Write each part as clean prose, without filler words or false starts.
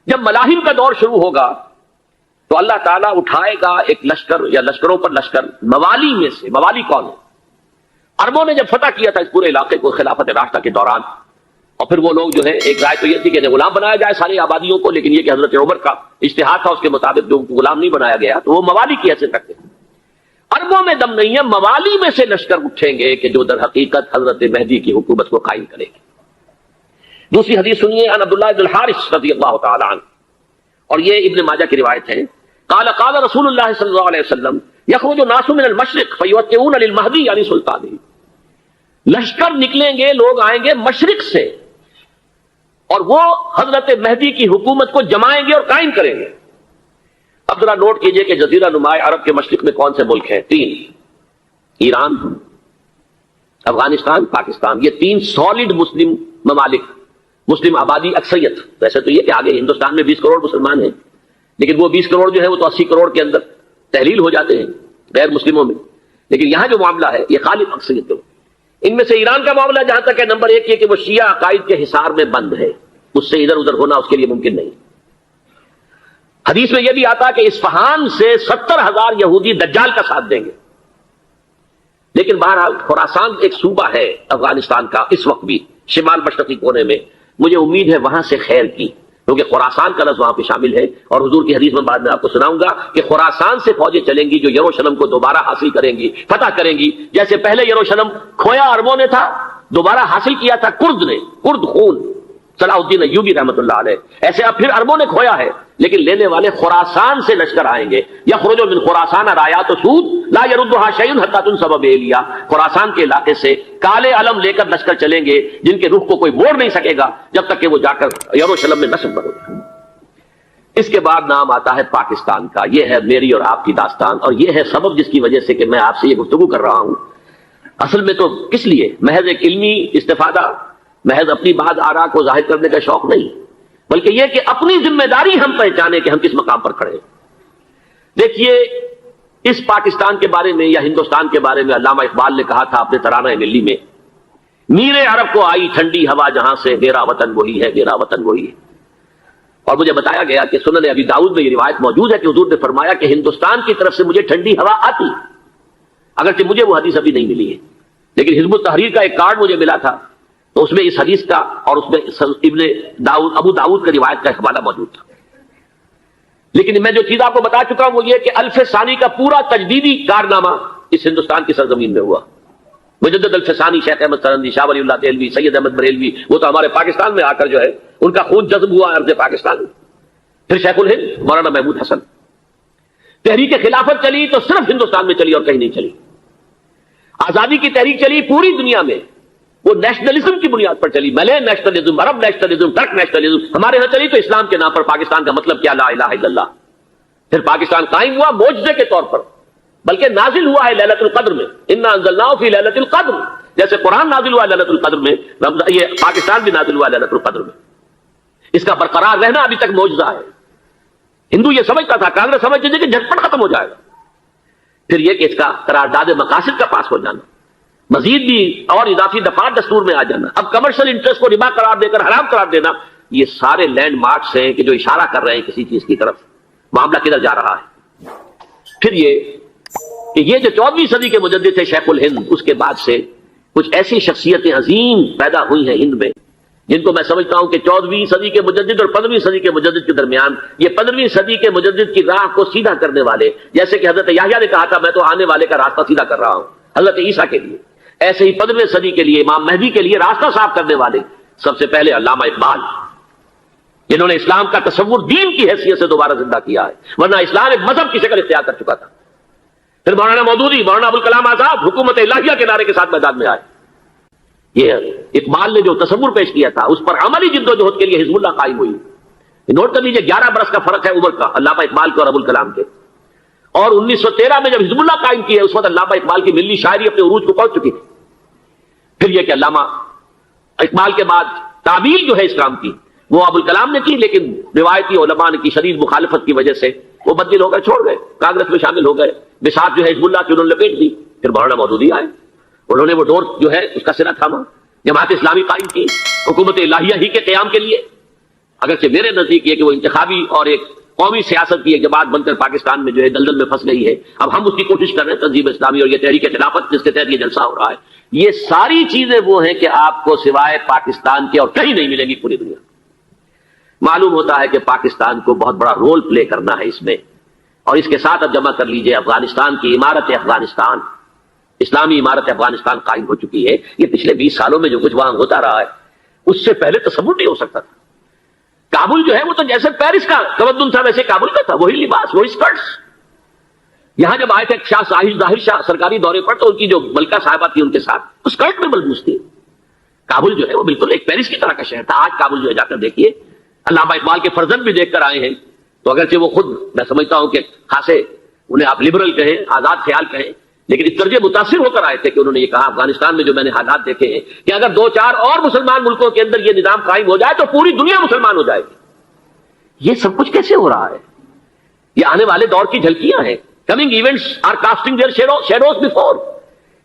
جب ملاحم کا دور شروع ہوگا تو اللہ تعالیٰ اٹھائے گا ایک لشکر یا لشکروں پر لشکر موالی میں سے. موالی کون ہے؟ عربوں نے جب فتح کیا تھا اس پورے علاقے کو خلافت راشدہ کے دوران، اور پھر وہ لوگ جو ہے ایک رائے تو یہ تھی کہ غلام بنایا جائے ساری آبادیوں کو، لیکن یہ کہ حضرت عمر کا اجتہاد تھا، اس کے مطابق جو غلام نہیں بنایا گیا تو وہ موالی کی حیثیت رکھتے ہیں. عربوں میں دم نہیں ہے، موالی میں سے لشکر اٹھیں گے کہ جو در حقیقت حضرت مہدی کی حکومت کو قائم کرے گی. دوسری حدیث سنیے، ان عبداللہ بن الحارث رضی اللہ تعالی عنہ، اور یہ ابن ماجہ کی روایت ہے، قال قال رسول اللہ صلی اللہ علیہ وسلم یخرج الناس من المشرق فیوتئون للمہدی یعنی سلطانی. لشکر نکلیں گے، لوگ آئیں گے مشرق سے اور وہ حضرت مہدی کی حکومت کو جمائیں گے اور قائم کریں گے. اب ذرا نوٹ کیجئے کہ جزیرہ نما عرب کے مشرق میں کون سے ملک ہیں؟ 3: ایران، افغانستان، پاکستان. یہ 3 سالڈ مسلم ممالک، مسلم آبادی اکثریت. ویسے تو یہ کہ آگے ہندوستان میں 20 کروڑ مسلمان ہیں، لیکن وہ 20 کروڑ جو ہے وہ تو 80 کروڑ کے اندر تحلیل ہو جاتے ہیں غیر مسلموں میں. لیکن یہاں جو معاملہ ہے یہ غالب اکثریت ہے. ان میں سے ایران کا معاملہ جہاں تک ہے، نمبر 1 یہ کہ وہ شیعہ عقائد کے حصار میں بند ہے، اس سے ادھر ادھر ہونا اس کے لیے ممکن نہیں. حدیث میں یہ بھی آتا کہ اصفہان سے 70,000 یہودی دجال کا ساتھ دیں گے. لیکن بہرحال خراسان ایک صوبہ ہے افغانستان کا اس وقت بھی شمال مشرقی کونے میں، مجھے امید ہے وہاں سے خیر کی، کیونکہ خراسان کا لفظ وہاں پہ شامل ہے. اور حضور کی حدیث میں بعد میں آپ کو سناؤں گا کہ خراسان سے فوجیں چلیں گی جو یروشلم کو دوبارہ حاصل کریں گی، فتح کریں گی. جیسے پہلے یروشلم کھویا عربوں نے تھا، دوبارہ حاصل کیا تھا کرد نے، کرد خون صلاح الدین ایوبی رحمۃ اللہ علیہ، ایسے اب پھر عربوں نے کھویا ہے، لیکن لینے والے خراسان سے لشکر آئیں گے. یخرج من خراسان رایات سود لا یردها شیء حتی تنصب بإیلیا. خراسان کے علاقے سے کالے علم لے کر لشکر چلیں گے جن کے رخ کو کوئی موڑ نہیں سکے گا جب تک کہ وہ جا کر یروشلم میں نصب نہ ہو جائے. اس کے بعد نام آتا ہے پاکستان کا. یہ ہے میری اور آپ کی داستان، اور یہ ہے سبب جس کی وجہ سے کہ میں آپ سے یہ گفتگو کر رہا ہوں. اصل میں تو کس لیے؟ محض ایک علمی استفادہ، محض اپنی بات آرا کو ظاہر کرنے کا شوق نہیں، بلکہ یہ کہ اپنی ذمہ داری ہم پہچانے کہ ہم کس مقام پر کھڑے ہیں. دیکھیے اس پاکستان کے بارے میں یا ہندوستان کے بارے میں علامہ اقبال نے کہا تھا اپنے ترانہ ملی میں، میر عرب کو آئی ٹھنڈی ہوا جہاں سے، میرا وطن وہی ہے، میرا وطن وہی ہے. اور مجھے بتایا گیا کہ سنن ابی داؤد میں یہ روایت موجود ہے کہ حضور نے فرمایا کہ ہندوستان کی طرف سے مجھے ٹھنڈی ہوا آتی، اگرچہ مجھے وہ حدیث ابھی نہیں ملی ہے، لیکن حزب التحریر کا ایک کارڈ مجھے ملا تھا، تو اس میں اس حدیث کا اور اس میں ابن داؤد ابو داؤد کا روایت کا حوالہ موجود تھا. لیکن میں جو چیز آپ کو بتا چکا ہوں وہ یہ کہ الف ثانی کا پورا تجدیدی کارنامہ اس ہندوستان کی سرزمین میں ہوا. مجدد الف ثانی شیخ احمد سرندی، شاہ ولی اللہ دہلوی، سید احمد بریلوی، وہ تو ہمارے پاکستان میں آ کر جو ہے ان کا خون جذب ہوا ارض پاکستان میں. پھر شیخ الہند مولانا محمود حسن. تحریک خلافت چلی تو صرف ہندوستان میں چلی اور کہیں نہیں چلی. آزادی کی تحریک چلی پوری دنیا میں، وہ نیشنلزم کی بنیاد پر چلی، ملے نیشنلزم، عرب نیشنلزم، ٹرک نیشنلزم. ہمارے ہاں چلی تو اسلام کے نام پر. پاکستان کا مطلب کیا؟ لا الہ الا اللہ. پھر پاکستان قائم ہوا معجزے کے طور پر، بلکہ نازل ہوا ہے لیلۃ القدر میں. انا انزلناہ فی لیلۃ القدر، جیسے قرآن نازل ہوا لیلۃ القدر میں، یہ پاکستان بھی نازل ہوا لیلۃ القدر میں. اس کا برقرار رہنا ابھی تک معجزہ ہے. ہندو یہ سمجھتا تھا، کانگریس سمجھتی تھی کہ جھٹپٹ ختم ہو جائے گا. پھر یہ کہ اس کا قرارداد مقاصد کا پاس ہو جانا، مزید بھی اور اضافی دفعات دستور میں آ جانا، اب کمرشل انٹرسٹ کو ربا قرار دے کر حرام قرار دینا، یہ سارے لینڈ مارکس ہیں کہ جو اشارہ کر رہے ہیں کسی چیز کی طرف. معاملہ کدھر جا رہا ہے؟ پھر یہ کہ یہ جو 14ویں صدی کے مجدد تھے شیخ الہند، اس کے بعد سے کچھ ایسی شخصیتیں عظیم پیدا ہوئی ہیں ہند میں جن کو میں سمجھتا ہوں کہ 14ویں صدی کے مجدد اور 15ویں صدی کے مجدد کے درمیان یہ 15ویں صدی کے مجدد کی راہ کو سیدھا کرنے والے، جیسے کہ حضرت یحییٰ نے کہا تھا میں تو آنے والے کا راستہ سیدھا کر رہا ہوں حضرت عیسیٰ کے لیے، ایسے ہی 15ویں صدی کے لیے امام مہدی کے لیے راستہ صاف کرنے والے سب سے پہلے علامہ اقبال، جنہوں نے اسلام کا تصور دین کی حیثیت سے دوبارہ زندہ کیا ہے، ورنہ اسلام ایک مذہب کی شکل اختیار کر چکا تھا. پھر مولانا مودودی، مولانا ابوالکلام آزاد حکومت الہیہ کے نعرے کے ساتھ میدان میں آئے. یہ اقبال نے جو تصور پیش کیا تھا اس پر عملی جدوجہد کے لیے حزب اللہ قائم ہوئی. نوٹ کر لیجیے 11 برس کا فرق ہے عمر کا علامہ اقبال کے اور ابوالکلام کے. اور 1913 میں جب حزب اللہ قائم کی ہے اس وقت علامہ اقبال کی ملی شاعری اپنے عروج کو پہنچ چکی تھی. پھر یہ کہ علامہ اقبال کے بعد تعبیر جو ہے اسلام کی وہ ابوالکلام نے کی، لیکن روایتی علماء کی شدید مخالفت کی وجہ سے وہ بدل ہو گئے، چھوڑ گئے، کانگریس میں شامل ہو گئے، بساط جو ہے حزب اللہ کی انہوں نے لپیٹ دی. پھر مولانا مودودی آئے، انہوں نے وہ ڈور جو ہے اس کا سرا تھاما، جماعت اسلامی قائم کی حکومت الہیہ ہی کے قیام کے لیے. اگرچہ میرے نزدیک یہ کہ وہ انتخابی اور ایک قومی سیاست کی ایک جماعت بن کر پاکستان میں جو ہے دلدل میں پھنس گئی ہے. اب ہم اس کی کوشش کر رہے ہیں، تنظیم اسلامی اور یہ تحریک خلافت جس کے تحت یہ جلسہ ہو رہا ہے، یہ ساری چیزیں وہ ہیں کہ آپ کو سوائے پاکستان کے اور کہیں نہیں ملیں گی پوری دنیا. معلوم ہوتا ہے کہ پاکستان کو بہت بڑا رول پلے کرنا ہے اس میں، اور اس کے ساتھ اب جمع کر لیجئے افغانستان کی عمارت افغانستان، اسلامی عمارت افغانستان قائم ہو چکی ہے. یہ پچھلے 20 سالوں میں جو کچھ وہاں ہوتا رہا ہے اس سے پہلے تصور نہیں ہو سکتا تھا. کابل جو ہے وہ تو جیسے پیرس کا تمدن تھا ویسے کابل کا تھا، وہی لباس، وہی سکرٹس. یہاں جب آئے تھے شاہ ظاہر شاہ سرکاری دورے پر تو ان کی جو ملکہ صاحبہ تھی ان کے ساتھ وہ سکرٹ میں ملبوس تھی. کابل جو ہے وہ بالکل ایک پیرس کی طرح کا شہر تھا. آج کابل جو ہے جا کر دیکھیے، علامہ اقبال کے فرزند بھی دیکھ کر آئے ہیں، تو اگرچہ وہ خود میں سمجھتا ہوں کہ خاصے انہیں آپ لبرل کہیں، آزاد خیال کہیں، لیکن اس درجے متاثر ہو کر آئے تھے کہ انہوں نے یہ کہا افغانستان میں جو میں نے حالات دیکھے ہیں کہ اگر 2-4 اور مسلمان ملکوں کے اندر یہ نظام قائم ہو جائے تو پوری دنیا مسلمان ہو جائے گی. یہ سب کچھ کیسے ہو رہا ہے؟ یہ آنے والے دور کی جھلکیاں ہیں. Coming events are casting their shadows before.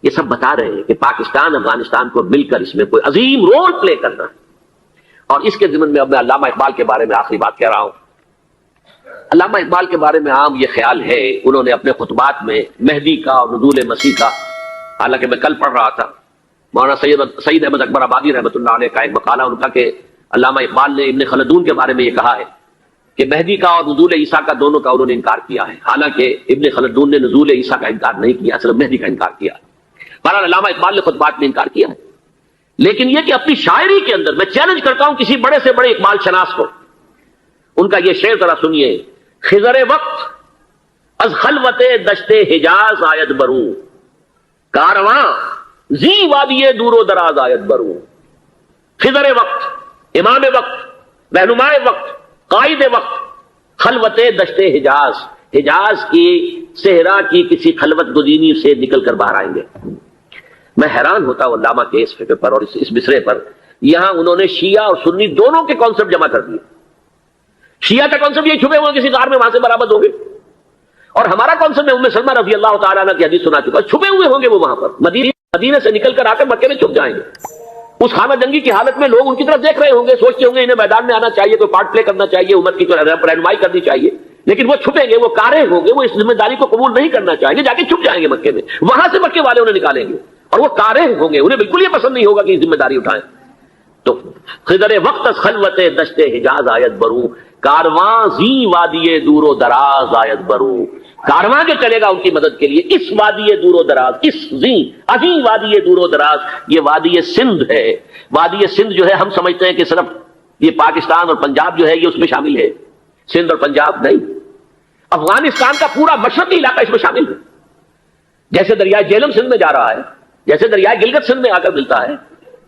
یہ سب بتا رہے ہیں کہ پاکستان افغانستان کو مل کر اس میں کوئی عظیم رول پلے کرنا ہے. اور اس کے ضمن میں اب میں علامہ اقبال کے بارے میں آخری بات کہہ رہا ہوں. علامہ اقبال کے بارے میں عام یہ خیال ہے، انہوں نے اپنے خطبات میں مہدی کا اور نزول مسیح کا، حالانکہ میں کل پڑھ رہا تھا مولانا سعید احمد اکبر آبادی رحمۃ اللہ علیہ کا ایک مقالہ ان کا کہ علامہ اقبال نے ابن خلدون کے بارے میں یہ کہا ہے کہ مہدی کا اور نزول عیسیٰ کا دونوں کا انہوں نے انکار کیا ہے. حالانکہ ابن خلدون نے نزول عیسیٰ کا انکار نہیں کیا، صرف مہدی کا انکار کیا. بہرحال علامہ اقبال نے خطبات میں انکار کیا ہے. لیکن یہ کہ اپنی شاعری کے اندر میں چیلنج کرتا ہوں کسی بڑے سے بڑے اقبال شناس کو، ان کا یہ شعر ذرا سنیے. خضر وقت از خلوت دشت حجاز آید بروں، کارواں زی وادی دور و دراز آید بروں. خضر وقت، امام وقت، رہنمائے وقت، قائد وقت، خلوت دشت حجاز، حجاز کی صحرا کی کسی خلوت گزینی سے نکل کر باہر آئیں گے. میں حیران ہوتا ہوں علامہ کے اس فکر پر اور اس مصرے پر. یہاں انہوں نے شیعہ اور سنی دونوں کے کانسیپٹ جمع کر دیے. شیعہ کا کانسیپٹ یہ چھپے ہوئے کسی غار میں وہاں سے برآمد ہوں گے، اور ہمارا کانسیپٹ میں ام سلمہ رضی اللہ تعالیٰ عنہ کی حدیث سنا چکا، چھپے ہوئے ہوں گے وہ وہاں پر، مدینے سے نکل کر آ کر مکے میں چھپ جائیں گے. اس خانہ جنگی کی حالت میں لوگ ان کی طرف دیکھ رہے ہوں گے، سوچتے ہوں گے انہیں میدان میں آنا چاہیے، کوئی پارٹ پلے کرنا چاہیے، امت کی رہنمائی کرنی چاہیے. لیکن وہ چھپیں گے، وہ کارے ہوں گے، وہ اس ذمہ داری کو قبول نہیں کرنا چاہیں گے، جا کے چھپ جائیں گے مکے میں. وہاں سے مکے والے انہیں نکالیں گے، اور وہ کارے ہوں گے، انہیں بالکل یہ پسند نہیں ہوگا کہ یہ ذمہ داری اٹھائیں. تو خضر وقت خلوت دشت حجاز آیت بروں، کارواں زی وادی دور و دراز آیت بروں. کارواں جو چلے گا ان کی مدد کے لیے اس وادی دور و دراز، اس زی عظیم وادی دور و دراز، یہ وادی سندھ ہے. وادی سندھ جو ہے ہم سمجھتے ہیں کہ صرف یہ پاکستان اور پنجاب جو ہے یہ اس میں شامل ہے. سندھ اور پنجاب نہیں، افغانستان کا پورا مشرقی علاقہ اس میں شامل ہے. جیسے دریائے جہلم سندھ میں جا رہا ہے، جیسے دریائے گلگت سندھ میں آ کر ملتا ہے،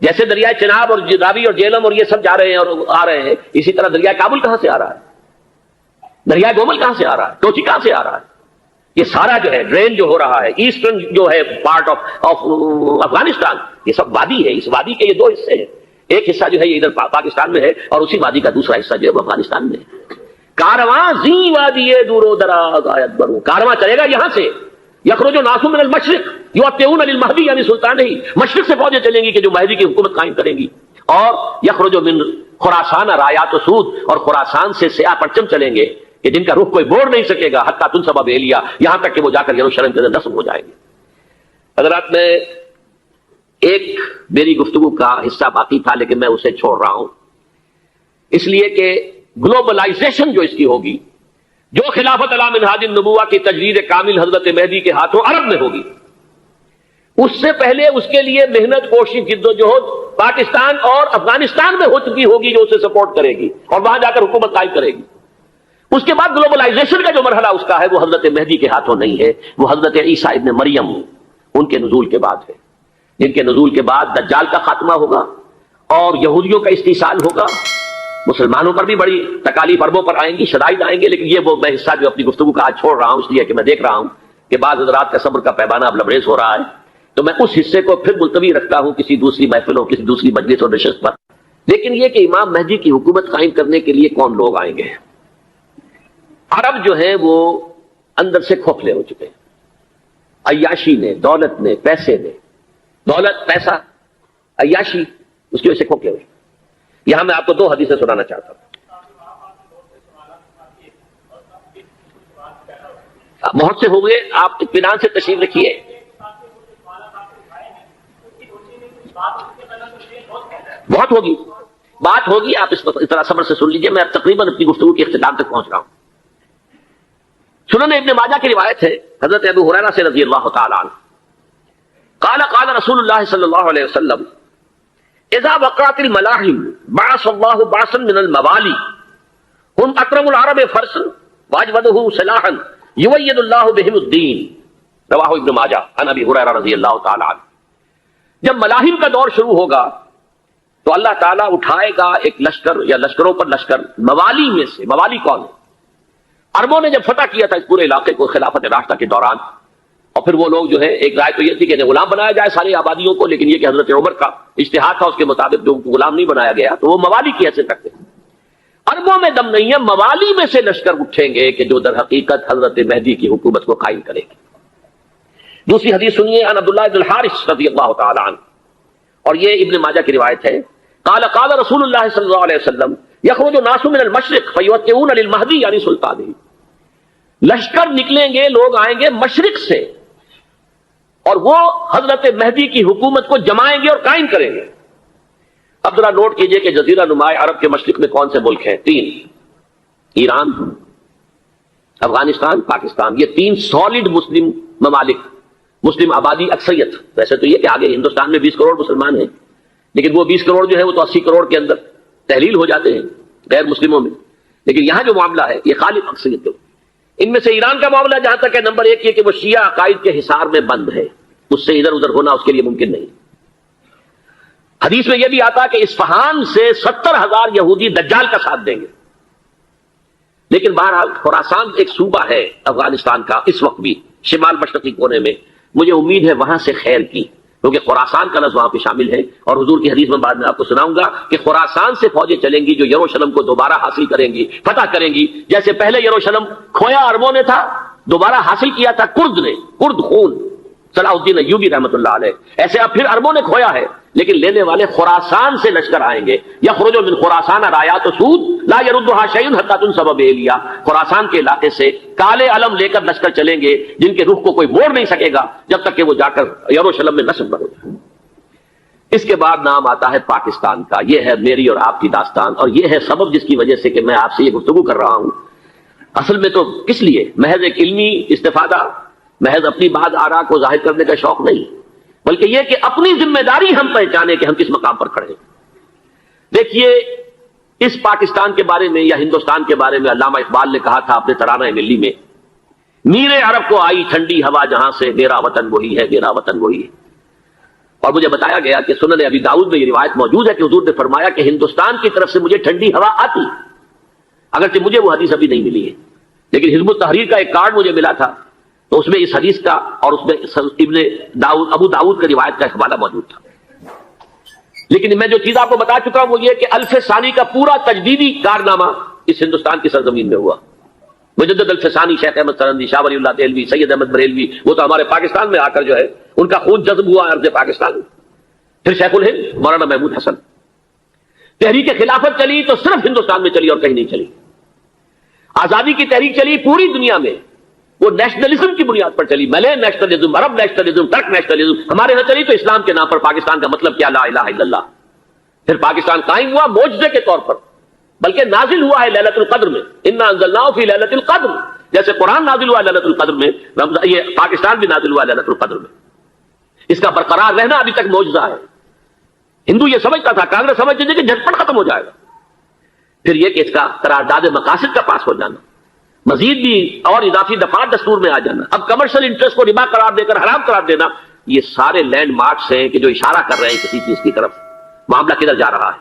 جیسے دریائے چناب اور راوی اور جہلم اور یہ سب جا رہے ہیں اور آ رہے ہیں، اسی طرح دریائے کابل کہاں سے آ رہا ہے، دریائے گومل کہاں سے آ رہا ہے، ٹوچی کہاں سے آ رہا ہے. یہ سارا جو ہے ڈرین جو ہو رہا ہے ایسٹرن جو ہے پارٹ آف افغانستان، یہ سب وادی ہے. اس وادی کے یہ 2 حصے ہیں، ایک حصہ جو ہے یہ ادھر پاکستان میں ہے اور اسی وادی کا دوسرا حصہ جو ہے وہ افغانستان میں ہے. کارواں زی وادی دور و دراز آیت بروں، کارواں چلے گا یہاں سے. یخرج ناس من المشرق یؤتون للمہدی یعنی سلطان ہی، مشرق سے فوجیں چلیں گی کہ جو مہدی کی حکومت قائم کریں گی. اور یخرج من خراسان رایات و سود، اور خراسان سے سیاہ پرچم چلیں گے کہ جن کا رخ کوئی موڑ نہیں سکے گا، حتیٰ تنصب بیلیا، یہاں تک کہ وہ جا کر یروشلم کے اندر نصب ہو جائیں گے. حضرات میں ایک میری گفتگو کا حصہ باقی تھا لیکن میں اسے چھوڑ رہا ہوں، اس لیے کہ گلوبلائزیشن جو اس کی ہوگی، جو خلافت علی منہاج النبوہ کی تجدید کامل حضرت مہدی کے ہاتھوں عرب میں ہوگی، اس سے پہلے اس کے لیے محنت، کوشش، جد و جہد پاکستان اور افغانستان میں ہو چکی ہوگی جو اسے سپورٹ کرے گی اور وہاں جا کر حکومت قائم کرے گی. اس کے بعد گلوبلائزیشن کا جو مرحلہ اس کا ہے وہ حضرت مہدی کے ہاتھوں نہیں ہے، وہ حضرت عیسیٰ ابن مریم ان کے نزول کے بعد ہے، جن کے نزول کے بعد دجال کا خاتمہ ہوگا اور یہودیوں کا استحصال ہوگا. مسلمانوں پر بھی بڑی تکالیف اربوں پر آئیں گی، شدائد آئیں گے. لیکن یہ وہ میں حصہ جو اپنی گفتگو کا آج چھوڑ رہا ہوں اس لیے کہ میں دیکھ رہا ہوں کہ بعض حضرات کا صبر کا پیمانہ اب لبریز ہو رہا ہے، تو میں اس حصے کو پھر ملتوی رکھتا ہوں کسی دوسری محفلوں، کسی دوسری مجلس اور نشست پر. لیکن یہ کہ امام مہدی کی حکومت قائم کرنے کے لیے کون لوگ آئیں گے؟ عرب جو ہیں وہ اندر سے کھوکھلے ہو چکے ہیں، عیاشی نے، دولت نے، پیسے نے، دولت، پیسہ، عیاشی، اس کی وجہ سے کھوکھلے ہوئے. یہاں میں آپ کو 2 حدیثیں سنانا چاہتا ہوں. بہت سے ہوں گے، آپ اطمینان سے تشریف رکھیے. بہت ہوگی، بات ہوگی، آپ اس طرح صبر سے سن لیجئے. میں اب تقریباً اپنی گفتگو کے اختتام تک پہنچ رہا ہوں. سنن ابن ماجہ کی روایت ہے حضرت ابو ہریرہ سے رضی اللہ تعالی عنہ قال قال رسول اللہ صلی اللہ علیہ وسلم اذا وقعت الملاحم بعث اللہ بعثا من الموالی هم اکرم العرب فرسا واجودہ سلاحا یوید اللہ بہم الدین. رواہ ابن ماجہ عن ابی ہریرہ رضی اللہ تعالی عنہ. جب ملاحم کا دور شروع ہوگا تو اللہ تعالیٰ اٹھائے گا ایک لشکر یا لشکروں پر لشکر موالی میں سے. موالی کون ہے؟ عربوں نے جب فتح کیا تھا اس پورے علاقے کو خلافت راشدہ کے دوران، اور پھر وہ لوگ جو ہے، ایک رائے تو یہ تھی کہ انہیں غلام بنایا جائے ساری آبادیوں کو، لیکن یہ کہ حضرت عمر کا اجتہاد تھا، اس کے مطابق جو غلام نہیں بنایا گیا تو وہ موالی کی حیثیت رکھتے ہیں. عربوں میں دم نہیں ہے، موالی میں سے لشکر اٹھیں گے کہ جو در حقیقت حضرت مہدی کی حکومت کو قائم کرے گی. دوسری حدیث سنیے عن عبداللہ بن الحارث رضی اللہ تعالی عنہ، اور یہ ابن ماجہ کی روایت ہے. قال قال رسول اللہ صلی اللہ علیہ وسلم یخرج الناس من المشرق فیوتئون للمہدی یعنی سلطانہ. لشکر نکلیں گے، لوگ آئیں گے مشرق سے، اور وہ حضرت مہدی کی حکومت کو جمائیں گے اور قائم کریں گے. اب ذرا نوٹ کیجئے کہ جزیرہ نما عرب کے مشرق میں کون سے ملک ہیں؟ 3: ایران، افغانستان، پاکستان. یہ 3 سالڈ مسلم ممالک، مسلم آبادی اکثریت. ویسے تو یہ کہ آگے ہندوستان میں 20 کروڑ مسلمان ہیں، لیکن وہ 20 کروڑ جو ہے وہ تو 80 کروڑ کے اندر تحلیل ہو جاتے ہیں غیر مسلموں میں. لیکن یہاں جو معاملہ ہے یہ خالص اکثریت ہے. ان میں سے ایران کا معاملہ جہاں تک ہے، نمبر 1 یہ کہ وہ شیعہ عقائد کے حصار میں بند ہے، اس سے ادھر ادھر ہونا اس کے لیے ممکن نہیں. حدیث میں یہ بھی آتا کہ اصفہان سے 70,000 یہودی دجال کا ساتھ دیں گے. لیکن بہرحال خراسان ایک صوبہ ہے افغانستان کا اس وقت بھی شمال مشرقی کونے میں، مجھے امید ہے وہاں سے خیر کی، کیونکہ خراسان کا لفظ وہاں پہ شامل ہے. اور حضور کی حدیث میں بعد میں آپ کو سناؤں گا کہ خراسان سے فوجیں چلیں گی جو یروشلم کو دوبارہ حاصل کریں گی، فتح کریں گی. جیسے پہلے یروشلم کھویا عربوں نے تھا، دوبارہ حاصل کیا تھا کرد نے، کرد خون صلاح الدین ایوبی رحمۃ اللہ علیہ، ایسے اب پھر عربوں نے کھویا ہے، لیکن لینے والے خراسان سے لشکر آئیں گے. یخرج من خراسان رایات سود لا يردها شیء حتی تنصب بإیلیا. خراسان کے علاقے سے کالے علم لے کر لشکر چلیں گے جن کے رخ کو کوئی موڑ نہیں سکے گا جب تک کہ وہ جا کر یروشلم میں نصب نہ ہو جائے. اس کے بعد نام آتا ہے پاکستان کا. یہ ہے میری اور آپ کی داستان، اور یہ ہے سبب جس کی وجہ سے کہ میں آپ سے یہ گفتگو کر رہا ہوں. اصل میں تو کس لیے؟ محض ایک علمی استفادہ، محض اپنی بات آراء کو ظاہر کرنے کا شوق نہیں، بلکہ یہ کہ اپنی ذمہ داری ہم پہچانے کہ ہم کس مقام پر کھڑے ہیں. دیکھیے اس پاکستان کے بارے میں یا ہندوستان کے بارے میں علامہ اقبال نے کہا تھا اپنے ترانہ ملی میں، میر عرب کو آئی ٹھنڈی ہوا جہاں سے، میرا وطن وہی ہے، میرا وطن وہی ہے. اور مجھے بتایا گیا کہ سنن ابی داؤد میں یہ روایت موجود ہے کہ حضور نے فرمایا کہ ہندوستان کی طرف سے مجھے ٹھنڈی ہوا آتی، اگرچہ مجھے وہ حدیث ابھی نہیں ملی ہے، لیکن حزب التحریر کا ایک کارڈ مجھے ملا تھا، تو اس میں اس حدیث کا اور اس میں ابن داؤد ابو داؤد کی روایت کا حوالہ موجود تھا. لیکن میں جو چیز آپ کو بتا چکا ہوں وہ یہ کہ الف ثانی کا پورا تجدیدی کارنامہ اس ہندوستان کی سرزمین میں ہوا. مجدد الف ثانی شیخ احمد سرندی، شاہ ولی اللہ دہلوی، سید احمد بریلوی، وہ تو ہمارے پاکستان میں آ کر جو ہے ان کا خون جذب ہوا ارض پاکستان میں. پھر شیخ الہند مولانا محمود حسن. تحریک خلافت چلی تو صرف ہندوستان میں چلی اور کہیں نہیں چلی. آزادی کی تحریک چلی پوری دنیا میں، وہ نیشنلزم کی بنیاد پر چلی، ملے نیشنلزم، عرب نیشنلزم، ترک نیشنلزم. ہمارے یہاں چلی تو اسلام کے نام پر. پاکستان کا مطلب کیا؟ لا الہ الا اللہ. پھر پاکستان قائم ہوا معجزے کے طور پر، بلکہ نازل ہوا ہے لیلۃ القدر میں. انا انزلناہ فی لیلۃ القدر، جیسے قرآن نازل ہوا لیلۃ القدر میں، یہ پاکستان بھی نازل ہوا لیلۃ القدر میں. اس کا برقرار رہنا ابھی تک معجزہ ہے. ہندو یہ سمجھتا تھا، کانگریس سمجھتی تھی کہ جھٹپٹ ختم ہو جائے گا. پھر یہ کہ اس کا قرارداد مقاصد کا پاس ہو جانا، مزید بھی اور اضافی دفعات دستور میں آ جانا، اب کمرشل انٹرسٹ کو ربا قرار دے کر حرام قرار دینا، یہ سارے لینڈ مارکس ہیں کہ جو اشارہ کر رہے ہیں کسی چیز کی طرف. معاملہ کدھر جا رہا ہے؟